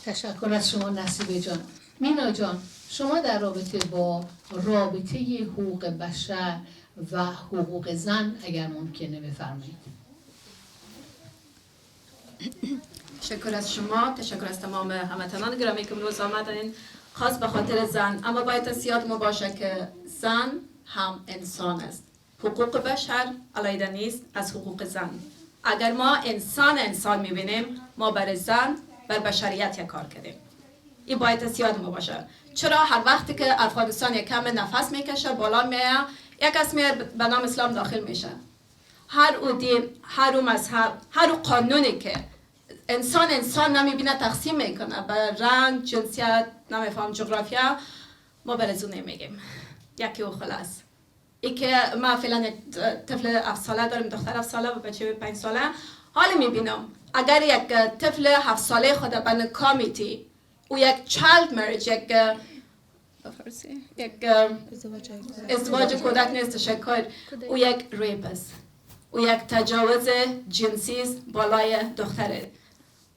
F: تشکر از شما نصیبه جان. مینا جان، شما در رابطه با رابطه حقوق بشر و حقوق زن اگر ممکنه بفرمایید.
N: تشکر از شما، تشکر از تمام هموطنان گرامی که امروز آمدن خاص به خاطر زن. اما باید از یاد ما باشه که زن هم انسان است. حقوق بشر علیحده نیست از حقوق زن. اگر ما انسان میبینیم، ما برای زن بر بشریت یک کار کردیم. این باید از یاد ما باشه. چرا هر وقتی که افغانستان یک کم نفس میکشه بالا میایه، یک کس میاد به نام اسلام داخل میشه. هر او دین، هر او مذهب، هر او قانونی که انسان نمیبینه تقسیم میکنه به رنگ، جنسیت، نمیفهم جغرافیا، ما برای اون نمیگیم. یکی او خلاص. ای که ما فعلا یک طفل 7 ساله داریم، دختر 7 ساله و بچه 5 ساله، حالا میبینم اگر یک طفل 7 ساله خود به نکاح میتی و یک چایلد مریج، یک ازدواج کودک نیست، تشکر، او یک ریپ است، او یک تجاوز جنسی است بالای دختره.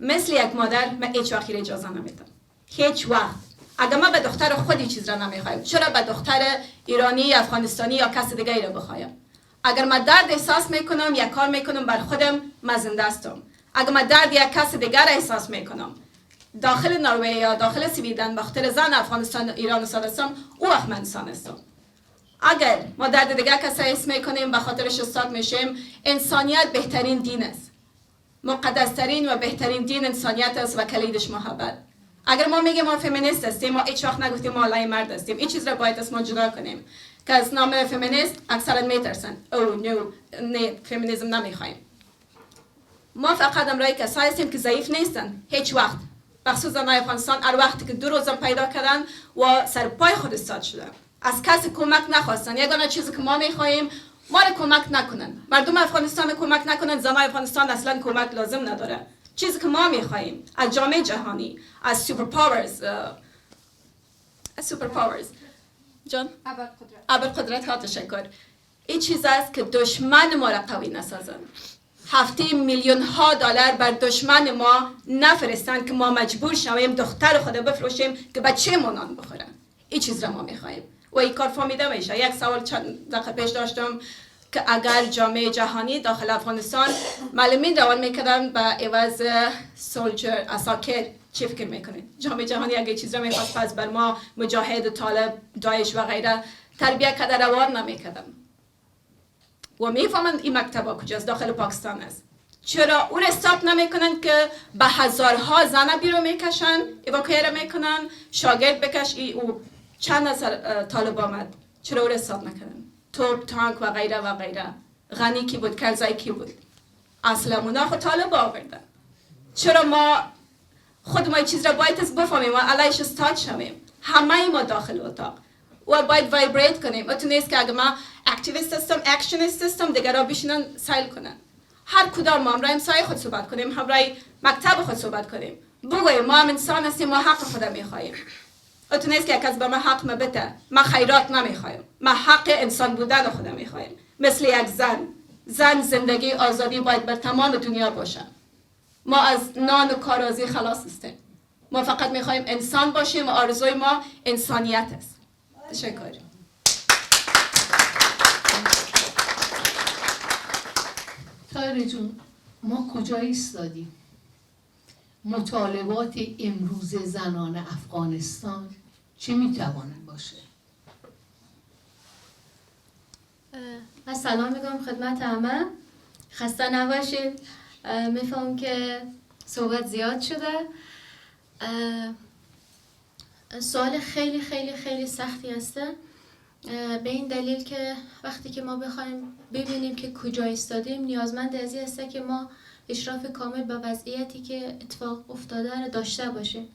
N: مثل یک مادر من هیچ وقت اجازه نمیدم، هیچ وقت. اگر ما به دختر خودی چیز را نمیخوایم، چرا به دختر ایرانی، افغانستانی یا کس دیگه را بخوایم؟ اگر من درد احساس میکنم یک کار میکنم بر خودم، من زنده هستم. اگر من درد یک کس دیگر احساس میکنم داخل نروژ یا داخل سویدن به خاطر زن افغانستان ایران هستم، او وقت من انسان هستم. اگر ما درد دیگر کس احساس میکنیم به خاطرش استاد میشیم، انسانیت بهترین دین است. مقدسترین و بهترین دین انسانیت است و کلیدش محبت. اگر ما میگیم ما فمینیست هستیم، ما هیچ وقت نگفتیم ما علیه مرد هستیم. این چیز را باید از ما جدا کنیم که از نام فمینیست اکثرا میترسن. نه فمینیسم نمیخوایم. ما فقط امرای کسایی هستیم که ضعیف نیستن. هیچ وقت بخصوص زنای افغانستان هر وقتی که 2 روزم پیدا کردن و سر پای خود استاد شدن، از کسی کمک نخواستن. یگانه چیزی که ما میخوایم ما را کمک نکنن، مردم افغانستان کمک نکنن، زنای افغانستان اصلا کمک لازم نداره. چیزی که ما میخوایم از جامعه جهانی، از سوپر پاورز جان ابرقدرت ها، تشکر. این چیز است که دشمن ما را قوی نسازن. هفته میلیون ها دلار بر دشمن ما نفرستن که ما مجبور شویم دختر خود بفروشیم که بچه مونان بخورن. این چیز را ما میخوایم و این کار فهمیده میشه. یک سوال چند دقیقه پیش داشتم که اگر جامعه جهانی داخل افغانستان معلمین روان میکردن به عوض سولجر اساکر، چی فکر میکنید؟ جامعه جهانی اگه چیز را میخواست پس بر ما مجاهد، طالب، داعش و غیره تربیت کرده روان نمیکردن. و میفهمند این مکتبا کجاست؟ داخل پاکستان است. چرا اون استاپ نمیکنن که به هزارها زن بیرون میکشن، ایواکویر میکنن، شاگرد بکش او چند از طالب آمد؟ چرا اون استاپ نکنن؟ توپ، تانک و غیره و غیره. غنی کی بود؟ کرزای کی بود؟ اصلا مونا خود طالب آوردن. چرا ما خود ما چیز را باید بفهمیم و علیش استاد شویم؟ همه ما داخل اتاق و باید وایبریت کنیم. و تو نیست که اگه ما اکتیویست هستم، اکشنیست هستم، دیگر را بشینن سایل کنن. هر کدام ما همراه امسای خود صحبت کنیم، همراه مکتب خود صحبت کنیم، بگویم ما هم انسان هستیم، ما حق خود میخوایم. و تو نیست که یک از به ما حق بده، ما خیرات نمیخوایم، ما حق انسان بودن خود میخوایم. مثل یک زن زندگی آزادی باید بر تمام دنیا باشه. ما از نان و کارازی خلاص هستیم. ما فقط میخوایم انسان باشیم و آرزوی ما انسانیت است. تشکر.
F: طاهره جون، ما کجا ایستادیم؟ مطالبات امروز زنان افغانستان چی میتواند باشه؟
O: من سلام میگم خدمت همه، خسته نباشید. میفهم که صحبت زیاد شده. سوال خیلی خیلی خیلی سختی هسته، به این دلیل که وقتی که ما بخوایم ببینیم که کجا ایستادیم نیازمند از این هسته که ما اشراف کامل به وضعیتی که اتفاق افتاده رو داشته باشیم.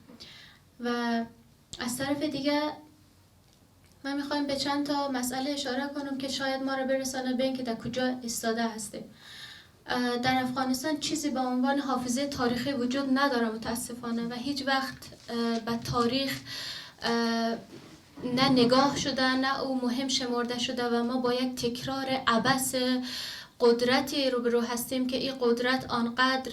O: و از طرف دیگه من میخوایم به چند تا مسئله اشاره کنم که شاید ما رو برسانه به این که در کجا ایستاده هستیم. در افغانستان چیزی به عنوان حافظه تاریخی وجود نداره متاسفانه و هیچ وقت به تاریخ نه نگاه شده نه او مهم شمرده شده و ما با یک تکرار عبث قدرتی روبرو هستیم که این قدرت آنقدر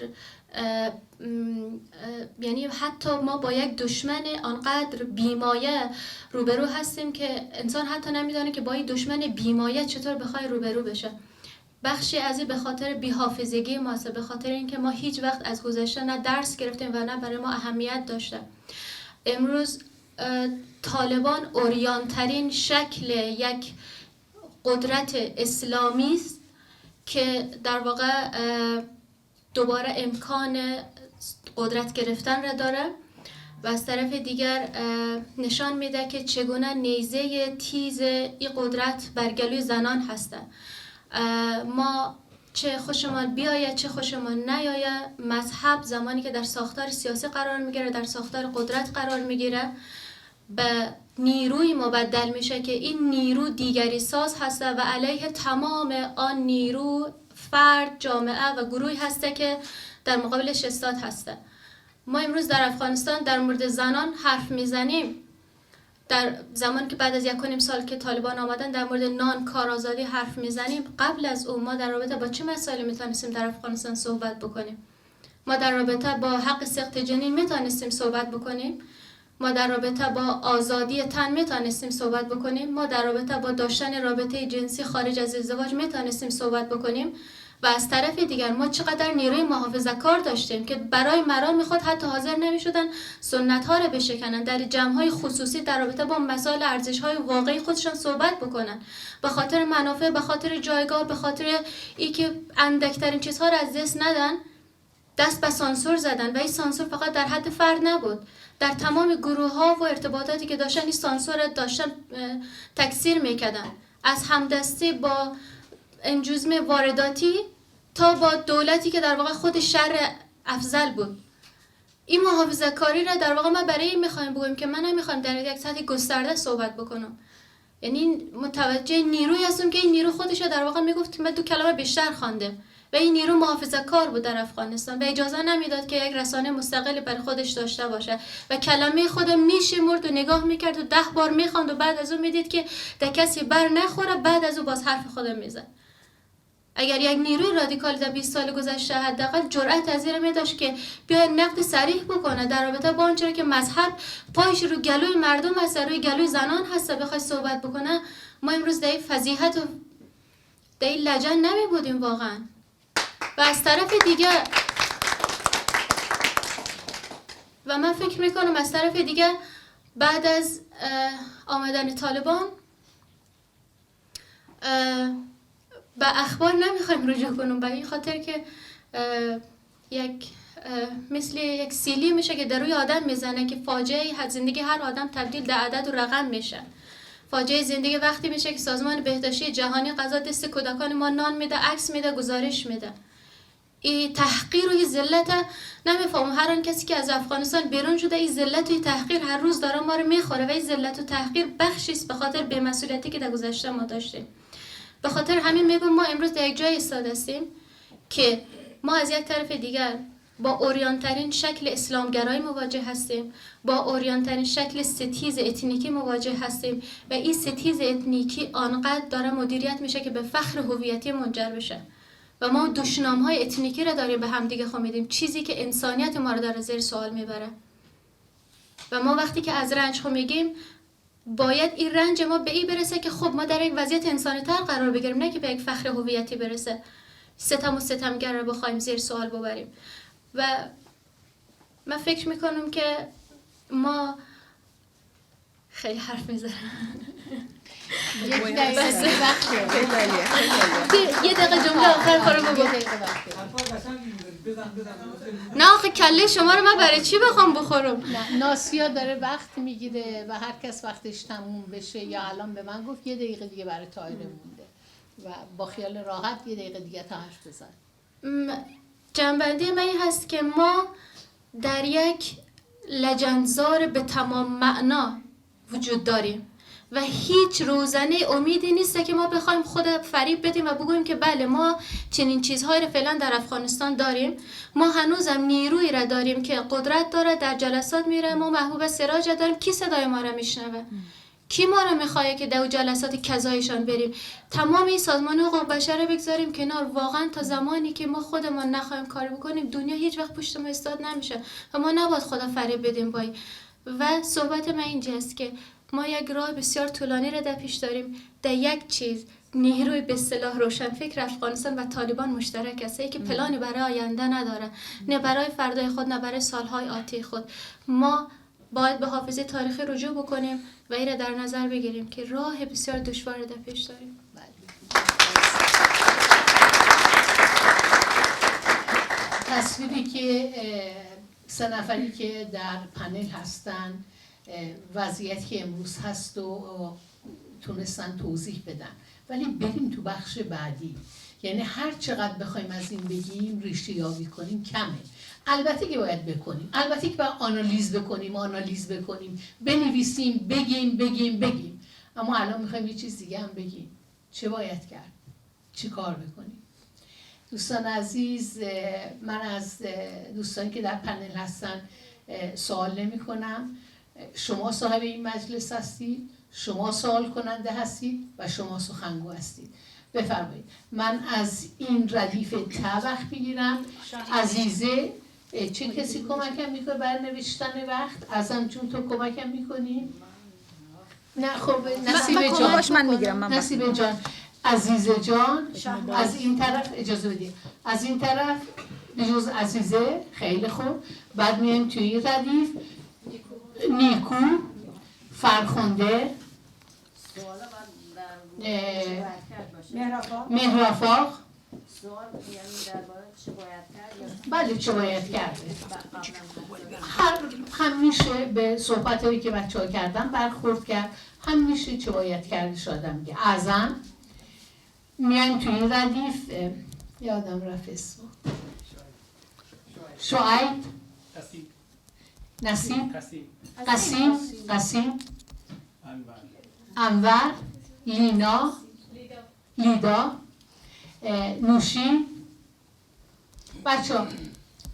O: یعنی حتی ما با یک دشمن آنقدر بیمایه روبرو هستیم که انسان حتی نمیدونه که با این دشمن بیمایه چطور بخوای روبرو بشه. بخشی از این به خاطر بی‌حافظگی ماست، به خاطر اینکه ما هیچ وقت از گذشته نه درس گرفتیم و نه برای ما اهمیت داشته. امروز طالبان اوریانترین شکل یک قدرت اسلامی است که در واقع دوباره امکان قدرت گرفتن را داره و از طرف دیگر نشان میده که چگونه نیزه تیز این قدرت بر گلوی زنان هسته. ما چه خوشمان بیاید چه خوشمان نیاید، مذهب زمانی که در ساختار سیاسی قرار میگیره، در ساختار قدرت قرار میگیره، به نیروی مبدل میشه که این نیرو دیگری ساز هسته و علیه تمام آن نیرو فرد، جامعه و گروهی هسته که در مقابلش استاد هسته. ما امروز در افغانستان در مورد زنان حرف میزنیم. در زمان که بعد از 1.5 سال که طالبان آمدن در مورد نان، کار آزادی حرف میزنیم، قبل از اون ما در رابطه با چه مسائلی میتونستیم در افغانستان صحبت بکنیم؟ ما در رابطه با حق سقط جنین میتونستیم صحبت بکنیم؟ ما در رابطه با آزادی تن میتونستیم صحبت بکنیم؟ ما در رابطه با داشتن رابطه جنسی خارج از ازدواج میتونستیم صحبت بکنیم؟ و از طرف دیگر ما چقدر نیروی محافظه‌کار داشتیم که برای مرام خود حتی حاضر نمی‌شدن سنت‌ها را بشکنن، در جمع‌های خصوصی در رابطه با مسائل ارزش‌های واقعی خودشان صحبت بکنن، به خاطر منافع، به خاطر جایگاه، به خاطر اینکه اندک‌ترین چیزها را از دست ندن، دست به سانسور زدن. و این سانسور فقط در حد فرد نبود، در تمام گروه‌ها و ارتباطاتی که داشتن این سانسور را داشتن تکثیر می‌کردن، از همدستی با انجوزم وارداتی تا با دولتی که در واقع خود شر افضل بود. این محافظه کاری را در واقع ما برای این میخوایم بگویم که من نمیخوایم در یک سطح گسترده صحبت بکنم. یعنی متوجه نیروی هستم که این نیرو خودش در واقع میگفت که من 2 کلمه بیشتر خواندم و این نیرو محافظه کار بود در افغانستان و اجازه نمیداد که یک رسانه مستقل بر خودش داشته باشه و کلمه خود میشمرد و نگاه میکرد و 10 بار میخواند و بعد از اون میدید که در کسی بر نخوره، بعد از اون باز حرف خود میزد. اگر یک نیروی رادیکال در 20 سال گذشته حداقل جرأت از این داشت که بیاید نقد صریح بکنه در رابطه با آنچه که مذهب پایش رو گلوی مردم هست، روی گلوی زنان هست، بخواد صحبت بکنه، ما امروز در این فضیحت و در این لجن نمی بودیم واقعا. و از طرف دیگه و من فکر میکنم از طرف دیگه بعد از آمدن طالبان به اخبار نمیخوایم رجوع کنم، به این خاطر که مثل یک سیلی میشه که در روی آدم میزنه که فاجعه زندگی هر آدم تبدیل در عدد و رقم میشه. فاجعه زندگی وقتی میشه که سازمان بهداشتی جهانی غذا دست کودکان ما نان میده، عکس میده، گزارش میده. این تحقیر و این ذلت نمیفهمم. هر آن کسی که از افغانستان بیرون شده این ذلت و این تحقیر هر روز داره ما رو میخوره و این ذلت و تحقیر بخشی است به خاطر بی‌مسئولیتی که در گذشته ما داشتیم. به خاطر همین میگم ما امروز در یک جای ایستاده هستیم که ما از یک طرف دیگر با اوریانترین شکل اسلامگرایی مواجه هستیم، با اوریانترین شکل ستیز اتنیکی مواجه هستیم و این ستیز اتنیکی آنقدر داره مدیریت میشه که به فخر هویتی منجر بشه و ما دشنام‌های اتنیکی را داریم به هم دیگه خمیدیم، چیزی که انسانیت ما رو در زیر سوال میبره. و ما وقتی که از رنج میگیم باید این رنج ما به این برسه که خب ما در یک وضعیت انسانی تر قرار بگیریم، نه که به یک فخر هویتی برسه، ستم و ستمگر رو بخوایم زیر سوال ببریم. و من فکر میکنم که ما خیلی حرف میزنم.
F: یک دقیقه وقت
O: یه دقیقه جمله آخر خورم بگم. نه آخه کله شما رو من برای چی بخوام بخورم؟
F: ناسیا داره وقت میگیره و هر کس وقتش تموم بشه، یا الان به من گفت 1 دقیقه دیگه برای تایره مونده و با خیال راحت 1 دقیقه دیگه تا حرف بزن.
O: جنبندی من این هست که ما در یک لجنزار به تمام معنا وجود داریم و هیچ روزنه امیدی نیست که ما بخوایم خود فریب بدیم و بگوییم که بله ما چنین چیزهایی رو فعلا در افغانستان داریم. ما هنوزم نیرویی را داریم که قدرت داره، در جلسات میره. ما محبوب سراج داریم، کی صدای ما را میشنوه؟ کی ما را میخواد که در جلسات کذایشان بریم؟ تمام این سازمان حقوق بشر رو بگذاریم کنار. واقعا تا زمانی که ما خودمان نخواهیم کار بکنیم دنیا هیچ وقت پشت ما ایستاد نمیشه و ما نباید خدا فریب بدیم بایی. و صحبت من اینجاست که ما یک راه بسیار طولانی را در پیش داریم. در یک چیز نیروی به اصطلاح روشنفکر افغانستان و طالبان مشترک است، که پلانی برای آینده نداره، نه برای فردای خود نه برای سالهای آتی خود. ما باید به حافظه تاریخی رجوع بکنیم و این را در نظر بگیریم که راه بسیار دشوار در پیش داریم.
F: تصویری که 3 نفری که در پنل هستن وضعیتی که امروز هست و تونستن توضیح بدن، ولی بریم تو بخش بعدی. یعنی هر چقدر بخوایم از این بگیم ریشه یابی کنیم کمه. البته که باید بکنیم، البته که باید آنالیز بکنیم، بنویسیم، بگیم. اما الان میخوایم یه چیز دیگه هم بگیم. چه باید کرد؟ چی کار بکنیم؟ دوستان عزیز، من از دوستانی که در پنل هستن سوال نمی کنم. شما صاحب این مجلس هستید، شما سوال کننده هستید و شما سخنگو هستید. بفرمایید. من از این ردیف وقت میگیرم. عزیزه، چه کسی کمکم میکنه برای نوشتن وقت؟ ازم جون تو کمکم میکنی؟ نه خب نصیبه جان، عزیزه جان، از این طرف اجازه بدید، از این طرف بجز عزیزه. خیلی خوب. بعد میایم توی این ردیف. نیکو، فرخنده، مهرافاق. بله چه باید کرده. هم میشه به صحبت هایی که بچه ها کردن برخورد کرد، هم میشه چه باید کرده شده میگه. اعظم میایم توی این ردیف. یادم رفت اسم. شعیب، نسیم، قسیم، انور، لینا، لیدا، نوشین. بچه ها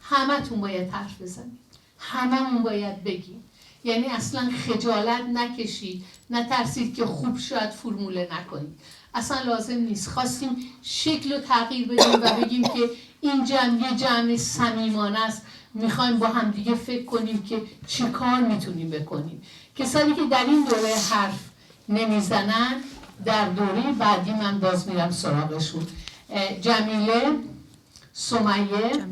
F: همه تون باید حرف بزنید، هممون باید بگیم. یعنی اصلا خجالت نکشید، نترسید که خوب شاید فرموله نکنید. اصلا لازم نیست. خواستیم شکل رو تغییر بدیم و بگیم که این جمع یه جمع صمیمانه است. میخوایم با هم دیگه فکر کنیم که چی کار میتونیم بکنیم. کسانی که در این دوره حرف نمیزنن در دوره بعدی من باز میرم سراغشون. جمیله، سمیه.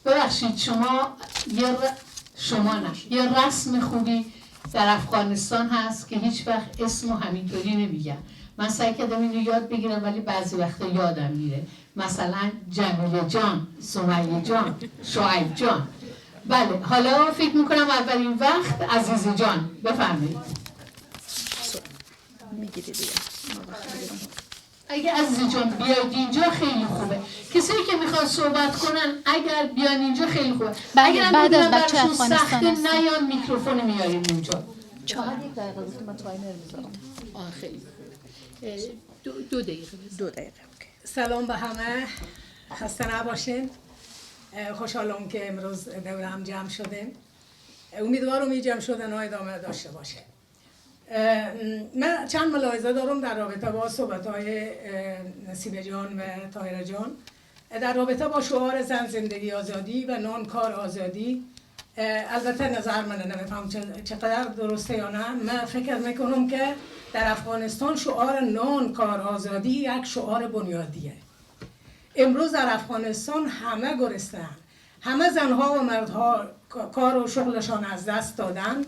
F: ببخشید شما یه رسم خوبی در افغانستان هست که هیچ وقت اسمو همینطوری نمیگن. من سعی کردم اینو یاد بگیرم ولی بعضی وقتا یادم میره. مثلا جمیله جان، سمیه جان، شعیب جان. بله حالا فکر میکنم اولین وقت عزیز جان بفرمایید. اگه عزیز جان بیاید اینجا خیلی خوبه. کسایی که میخوان صحبت کنن اگر بیان اینجا خیلی خوبه. اگر بعد از بچه افغانستان نیان میکروفون میاریم اینجا.
K: چقدر یک دقیقه گفتم من تایمر میذارم.
F: خیلی دو دقیقه.
P: سلام به همه، خسته نباشین. خوشحالم که امروز دور هم جمع شدیم. امیدوارم این جمع شدن های ادامه داشته باشه. من چند ملاحظه دارم در رابطه با صحبت‌های نصیبه جان و طاهره جان در رابطه با شعار زن زندگی آزادی و نان کار آزادی. البته نظر من نمیفهم چقدر درسته یا نه. من فکر میکنم که در افغانستان شعار نان کار آزادی یک شعار بنیادیه. امروز در افغانستان همه گرسنه‌اند، همه زنها و مردها کار و شغلشان از دست دادن،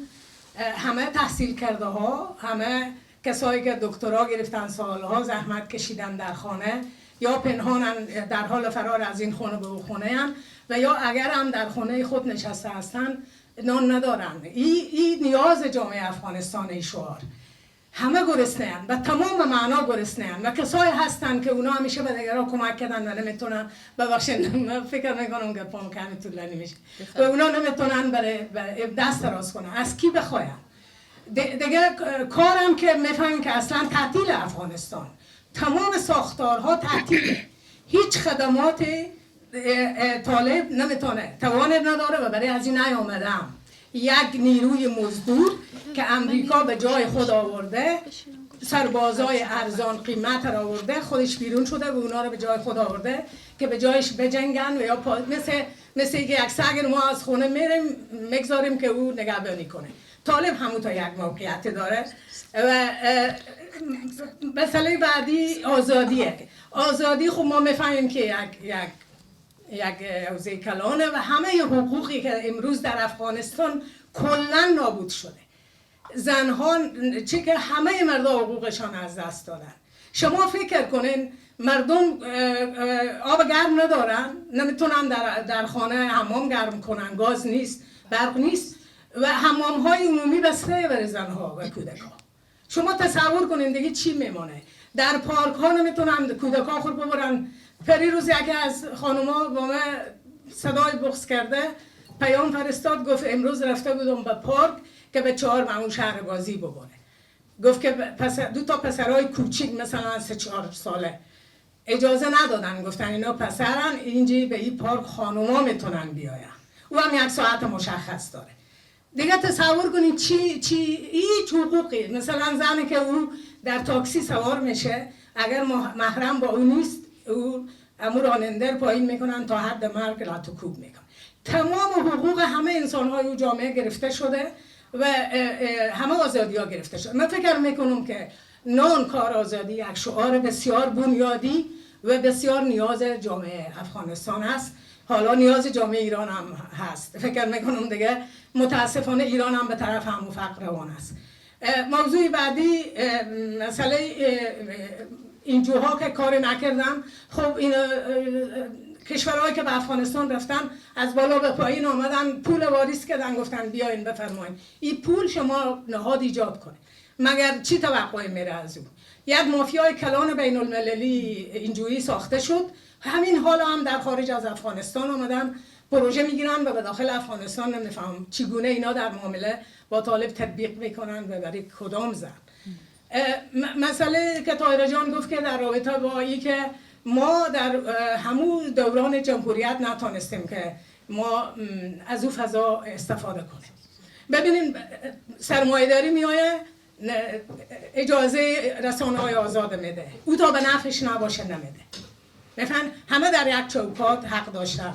P: همه تحصیل کرده ها، همه کسایی که دکترا گرفتن سالها زحمت کشیدن در خانه یا پنهانن در حال فرار از این خونه به اون خونه هن و یا اگر هم در خونه خود نشسته هستن نان ندارن. این نیاز جامعه افغانستان ای شعار. همه گرسنه‌اند و تمام معنا گرسنه‌اند و کسایی هستند که اونا همیشه به دیگران کمک کردن و نمیتونن. ببخشید من فکر میکنم که پام کمی طولانی میشه و اونا نمیتونن برای دست دراز کنن. از کی بخواین؟ دیگه کارم که میفهمیم که اصلا تعطیل افغانستان، تمام ساختارها تعطیله، هیچ خدمات طالب نمیتونه، توان نداره و برای از این نیامدم یک نیروی مزدور که امریکا به جای خود آورده، سربازای ارزان قیمت را آورده، خودش بیرون شده و اونا رو به جای خود آورده که به جایش بجنگن و یا مثل یک سگ ما از خونه میریم میگذاریم که او نگهبانی کنه. طالب همون تا یک موقعیت داره و مسئله بعدی آزادیه. آزادی خب ما میفهمیم که یک حوزه کلانه و همه حقوقی که امروز در افغانستان کلا نابود شده. زنها چه که همه مردم حقوقشان از دست دادن. شما فکر کنین مردم آب گرم ندارن، نمیتونن در خانه حمام گرم کنن، گاز نیست، برق نیست و حمام های عمومی بسته برای زنها و کودکان. شما تصور کنین دیگه چی میمونه؟ در پارک ها نمیتونن کودکان خود ببرن. پریروز یکی از خانوما با من صدای بغض کرده، پیام فرستاد، گفت امروز رفته بودم به پارک که به 4 معمول شهر بازی ببره. گفت که دو تا پسرای کوچیک مثلا 3-4 ساله اجازه ندادن، گفتن اینا پسرن، اینجا به این پارک خانوما میتونن بیاین. او هم 1 ساعت مشخص داره. دیگه تصور کنید هیچ حقوقی، مثلا زنی که او در تاکسی سوار میشه اگر محرم با او نیست، او امو راننده پایین میکنن تا حد مرگ لاتوکوب میکنن. تمام حقوق همه انسان های او جامعه گرفته شده و همه آزادی ها گرفته شده. من فکر میکنم که نان کار آزادی یک شعار بسیار بنیادی و بسیار نیاز جامعه افغانستان هست. حالا نیاز جامعه ایران هم هست. فکر میکنم دیگه متاسفانه ایران هم به طرف همون فقر روان است. موضوع بعدی مسئله این جوها که کار نکردن. خب این کشورهایی که به افغانستان رفتن از بالا به پایین آمدن، پول واریز کردن، گفتن بیاین بفرمایین این پول شما نهاد ایجاد کنه. مگر چی توقعی میره از اون؟ یک مافیای کلان بین المللی اینجوری ساخته شد. همین حالا هم در خارج از افغانستان آمدن پروژه میگیرن و به داخل افغانستان نمیفهم چگونه اینا در معامله با طالب تطبیق میکنن و برای کدام زن. مسئله که طاهره جان گفت که در رابطه با این که ما در همون دوران جمهوریت نتونستیم که ما از او فضا استفاده کنیم. ببینیم سرمایه‌داری میایه اجازه رسانه‌های آزاد میده، او تا به نفعش نباشه نمیده. مثلا همه در یک چوکات حق داشتن.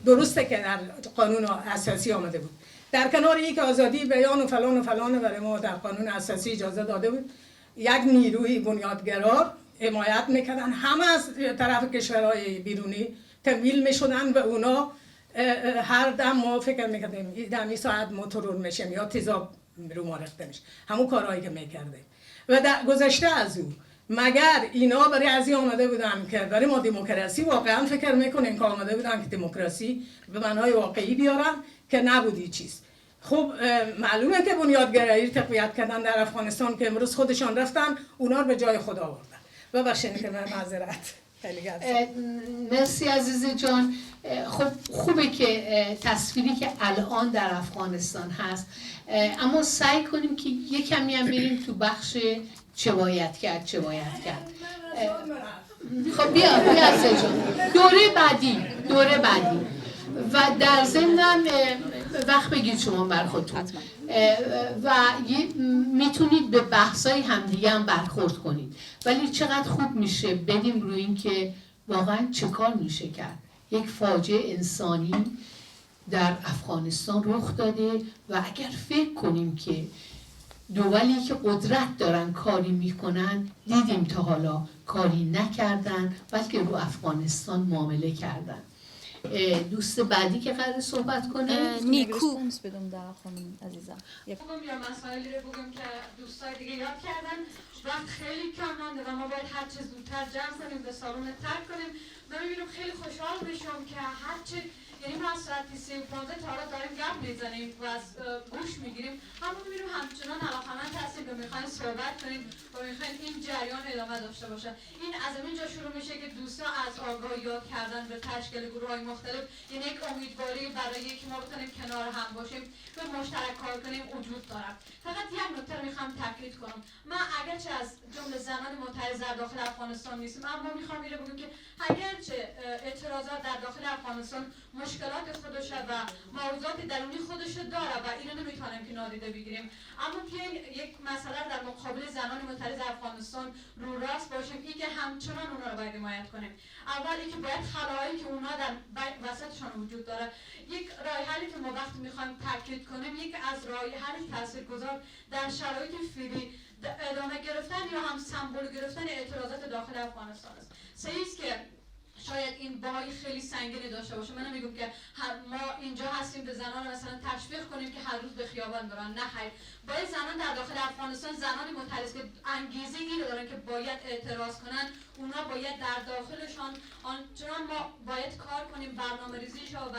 P: درسته که در قانون اساسی آمده بود. در کنار یک آزادی بیان و فلان و فلان برای ما در قانون اساسی اجازه داده بود، یک نیروی بنیادگرا حمایت میکردن، همه از طرف کشورهای بیرونی تمویل میشدن و اونا هر دم ما فکر میکردیم دمی ساعت ما ترور میشیم یا تیزاب رو ما رخته میشه، همون کارهایی که میکردیم. و در گذشته از او مگر اینا برای از این آمده بودن که برای ما دموکراسی واقعا فکر میکنیم که آمده بودن که دموکراسی به معنای واقعی بیارن که نبودی چیز. خب معلومه که بنیادگرایی تقویت کردن در افغانستان که امروز خودشان رفتن اونا رو به جای خود آوردن. ببخشید که من معذرت.
F: مرسی عزیز جان. خب خوبه که تصویری که الان در افغانستان هست، اما سعی کنیم که یک کمی هم بریم تو بخش چه باید کرد. خب بیا عزیز جان، دوره بعدی و در ضمن وقت بگید شما بر خودتون و میتونید به بحثای همدیگه هم برخورد کنید، ولی چقدر خوب میشه بدیم روی این که واقعا چه کار میشه کرد. یک فاجعه انسانی در افغانستان رخ داده و اگر فکر کنیم که دولی که قدرت دارن کاری میکنن، دیدیم تا حالا کاری نکردن بلکه رو افغانستان معامله کردن. دوست بعدی که قرار صحبت کنه
G: نیکو
M: بدم در خانم عزیزم
A: بگم یا مسائلی رو بگم که دوستای دیگه یاد کردن. وقت خیلی کم مانده و ما باید هر چه زودتر جمع کنیم به سالن ترک کنیم. من میبینم خیلی خوشحال بشم که هرچه یعنی ما از ساعت 3:15 تا حالا داریم گپ میزنیم و از گوش میگیریم، اما میبینیم همچنان علاقمند هستیم و میخوایم صحبت کنیم و میخوایم این جریان ادامه داشته باشه. این از اینجا شروع میشه که دوستان از آگاهی یاد کردن به تشکیل گروه‌های مختلف، یعنی یک امیدواری برای اینکه ما بتونیم کنار هم باشیم و مشترک کار کنیم وجود داره. فقط یک نکته رو میخوام تاکید کنم. من اگرچه از جمله زنان معترض در داخل افغانستان نیستم، اما میخوام اینو بگم که اگرچه اعتراضات در داخل افغانستان مشکلات خودشه و موضوعات درونی خودش داره و اینو نمیتونیم که نادیده بگیریم، اما که یک مسئله در مقابل زنان معترض افغانستان رو راست باشیم، این که همچنان اونا رو باید حمایت کنیم. اولی که باید خلایی که اونا در وسطشان وجود داره، یک راه حلی که ما وقتی میخوایم تاکید کنیم، یک از راه حل تاثیرگذار در شرایط فعلی ادامه گرفتن یا هم سمبل گرفتن اعتراضات داخل افغانستان است. سیست که شاید این باهای خیلی سنگینی داشته باشه. من نمیگم که ما اینجا هستیم به زنان مثلا تشویق کنیم که هر روز به خیابان برن، نه خیر. باید زنان در داخل افغانستان، زنان معترض که انگیزه اینو دارن که باید اعتراض کنن، اونا باید در داخلشان آنچنان ما باید کار کنیم، برنامه‌ریزی شو و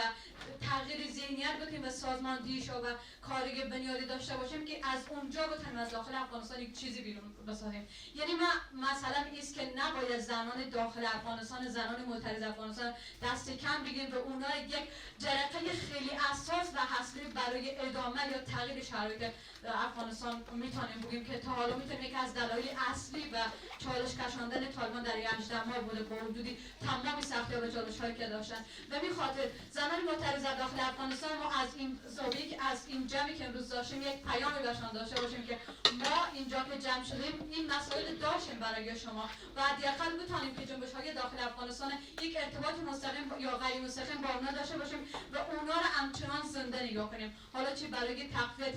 A: تغییر ذهنیت بدیم و سازماندهی شو و کاری بنیادی داشته باشیم که از اونجا بتونیم از داخل افغانستان یک چیزی بیرون بسازیم. یعنی ما مثلا است که نباید زنان داخل افغانستان، زنان معترض افغانستان دست کم بگیریم و اونا یک جرقه خیلی اساس و اصلی برای ادامه یا تغییر شرایط افغانستان میتونیم بگیم که تا حالا میتونیم یک از دلایل اصلی و چالش کشاندن طالبان در 18 ماه بوده، با وجودی تمام سختی‌ها و چالش‌هایی که داشتن. به همین خاطر زنان معترض داخل افغانستان ما از این زاویه که از این جمعی که امروز داشتیم یک پیامی بهشون داشته باشیم که ما اینجا که جمع شدیم این مسائل داشتیم برای شما و حداقل بتونیم که جنبش‌های داخل افغانستان یک ارتباط مستقیم یا غیر مستقیم با اونا داشته باشیم و اونا رو همچنان زنده نگاه کنیم، حالا چی برای تقویت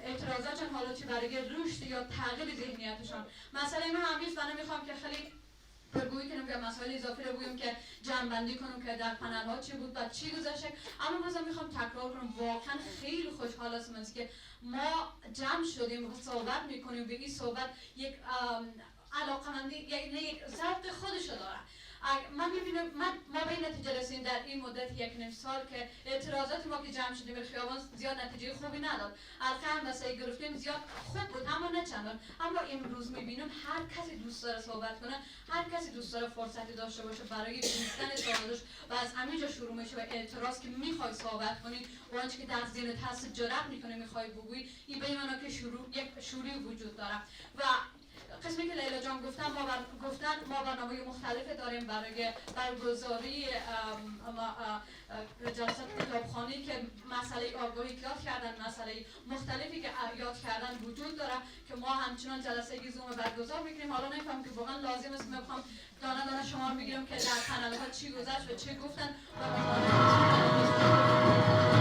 A: اعتراضاتشون، حالا چی برای رشد یا تغییر ذهنیتشون. مسئله ما همیشه من نمیخوام که خیلی پرگویی کنم که مسائل اضافی رو بگم که جمع‌بندی کنم که در پنل ها چی بود و چی گذشته، اما بازم میخوام تکرار کنم واقعا خیلی خوشحال هستم از که ما جمع شدیم و صحبت میکنیم و این صحبت یک علاقمندی یعنی یک ذوق خودش داره. من میبینم ما به این نتیجه رسیدیم در این مدت 1.5 سال که اعتراضات ما که جمع شدیم به خیابان زیاد نتیجه خوبی نداد. حلقه همبستگی گرفتیم زیاد خوب بود اما نه چندان. اما امروز میبینم هر کسی دوست داره صحبت کنه، هر کسی دوست داره فرصتی داشته باشه برای گفتن سوالش و از همینجا شروع میشه و اعتراض که میخوای صحبت کنی و آنچه که در ذهنت هست جرأت میکنه میخوای بگویی، این به این معنا که یک شروعی وجود داره. و قسمی که لیلا جان گفتن ما برنامه مختلف داریم برای برگزاری جلسات کتابخوانی که مسئله آگاهی که یاد کردن، مسئله مختلفی که یاد کردن وجود داره که ما همچنان جلسه زوم برگزار میکنیم. حالا نمی‌فهمم که واقعا لازم است من بخوام دانه دانه شما رو بگیرم که در کانال ها چی گذشت و چه گفتن و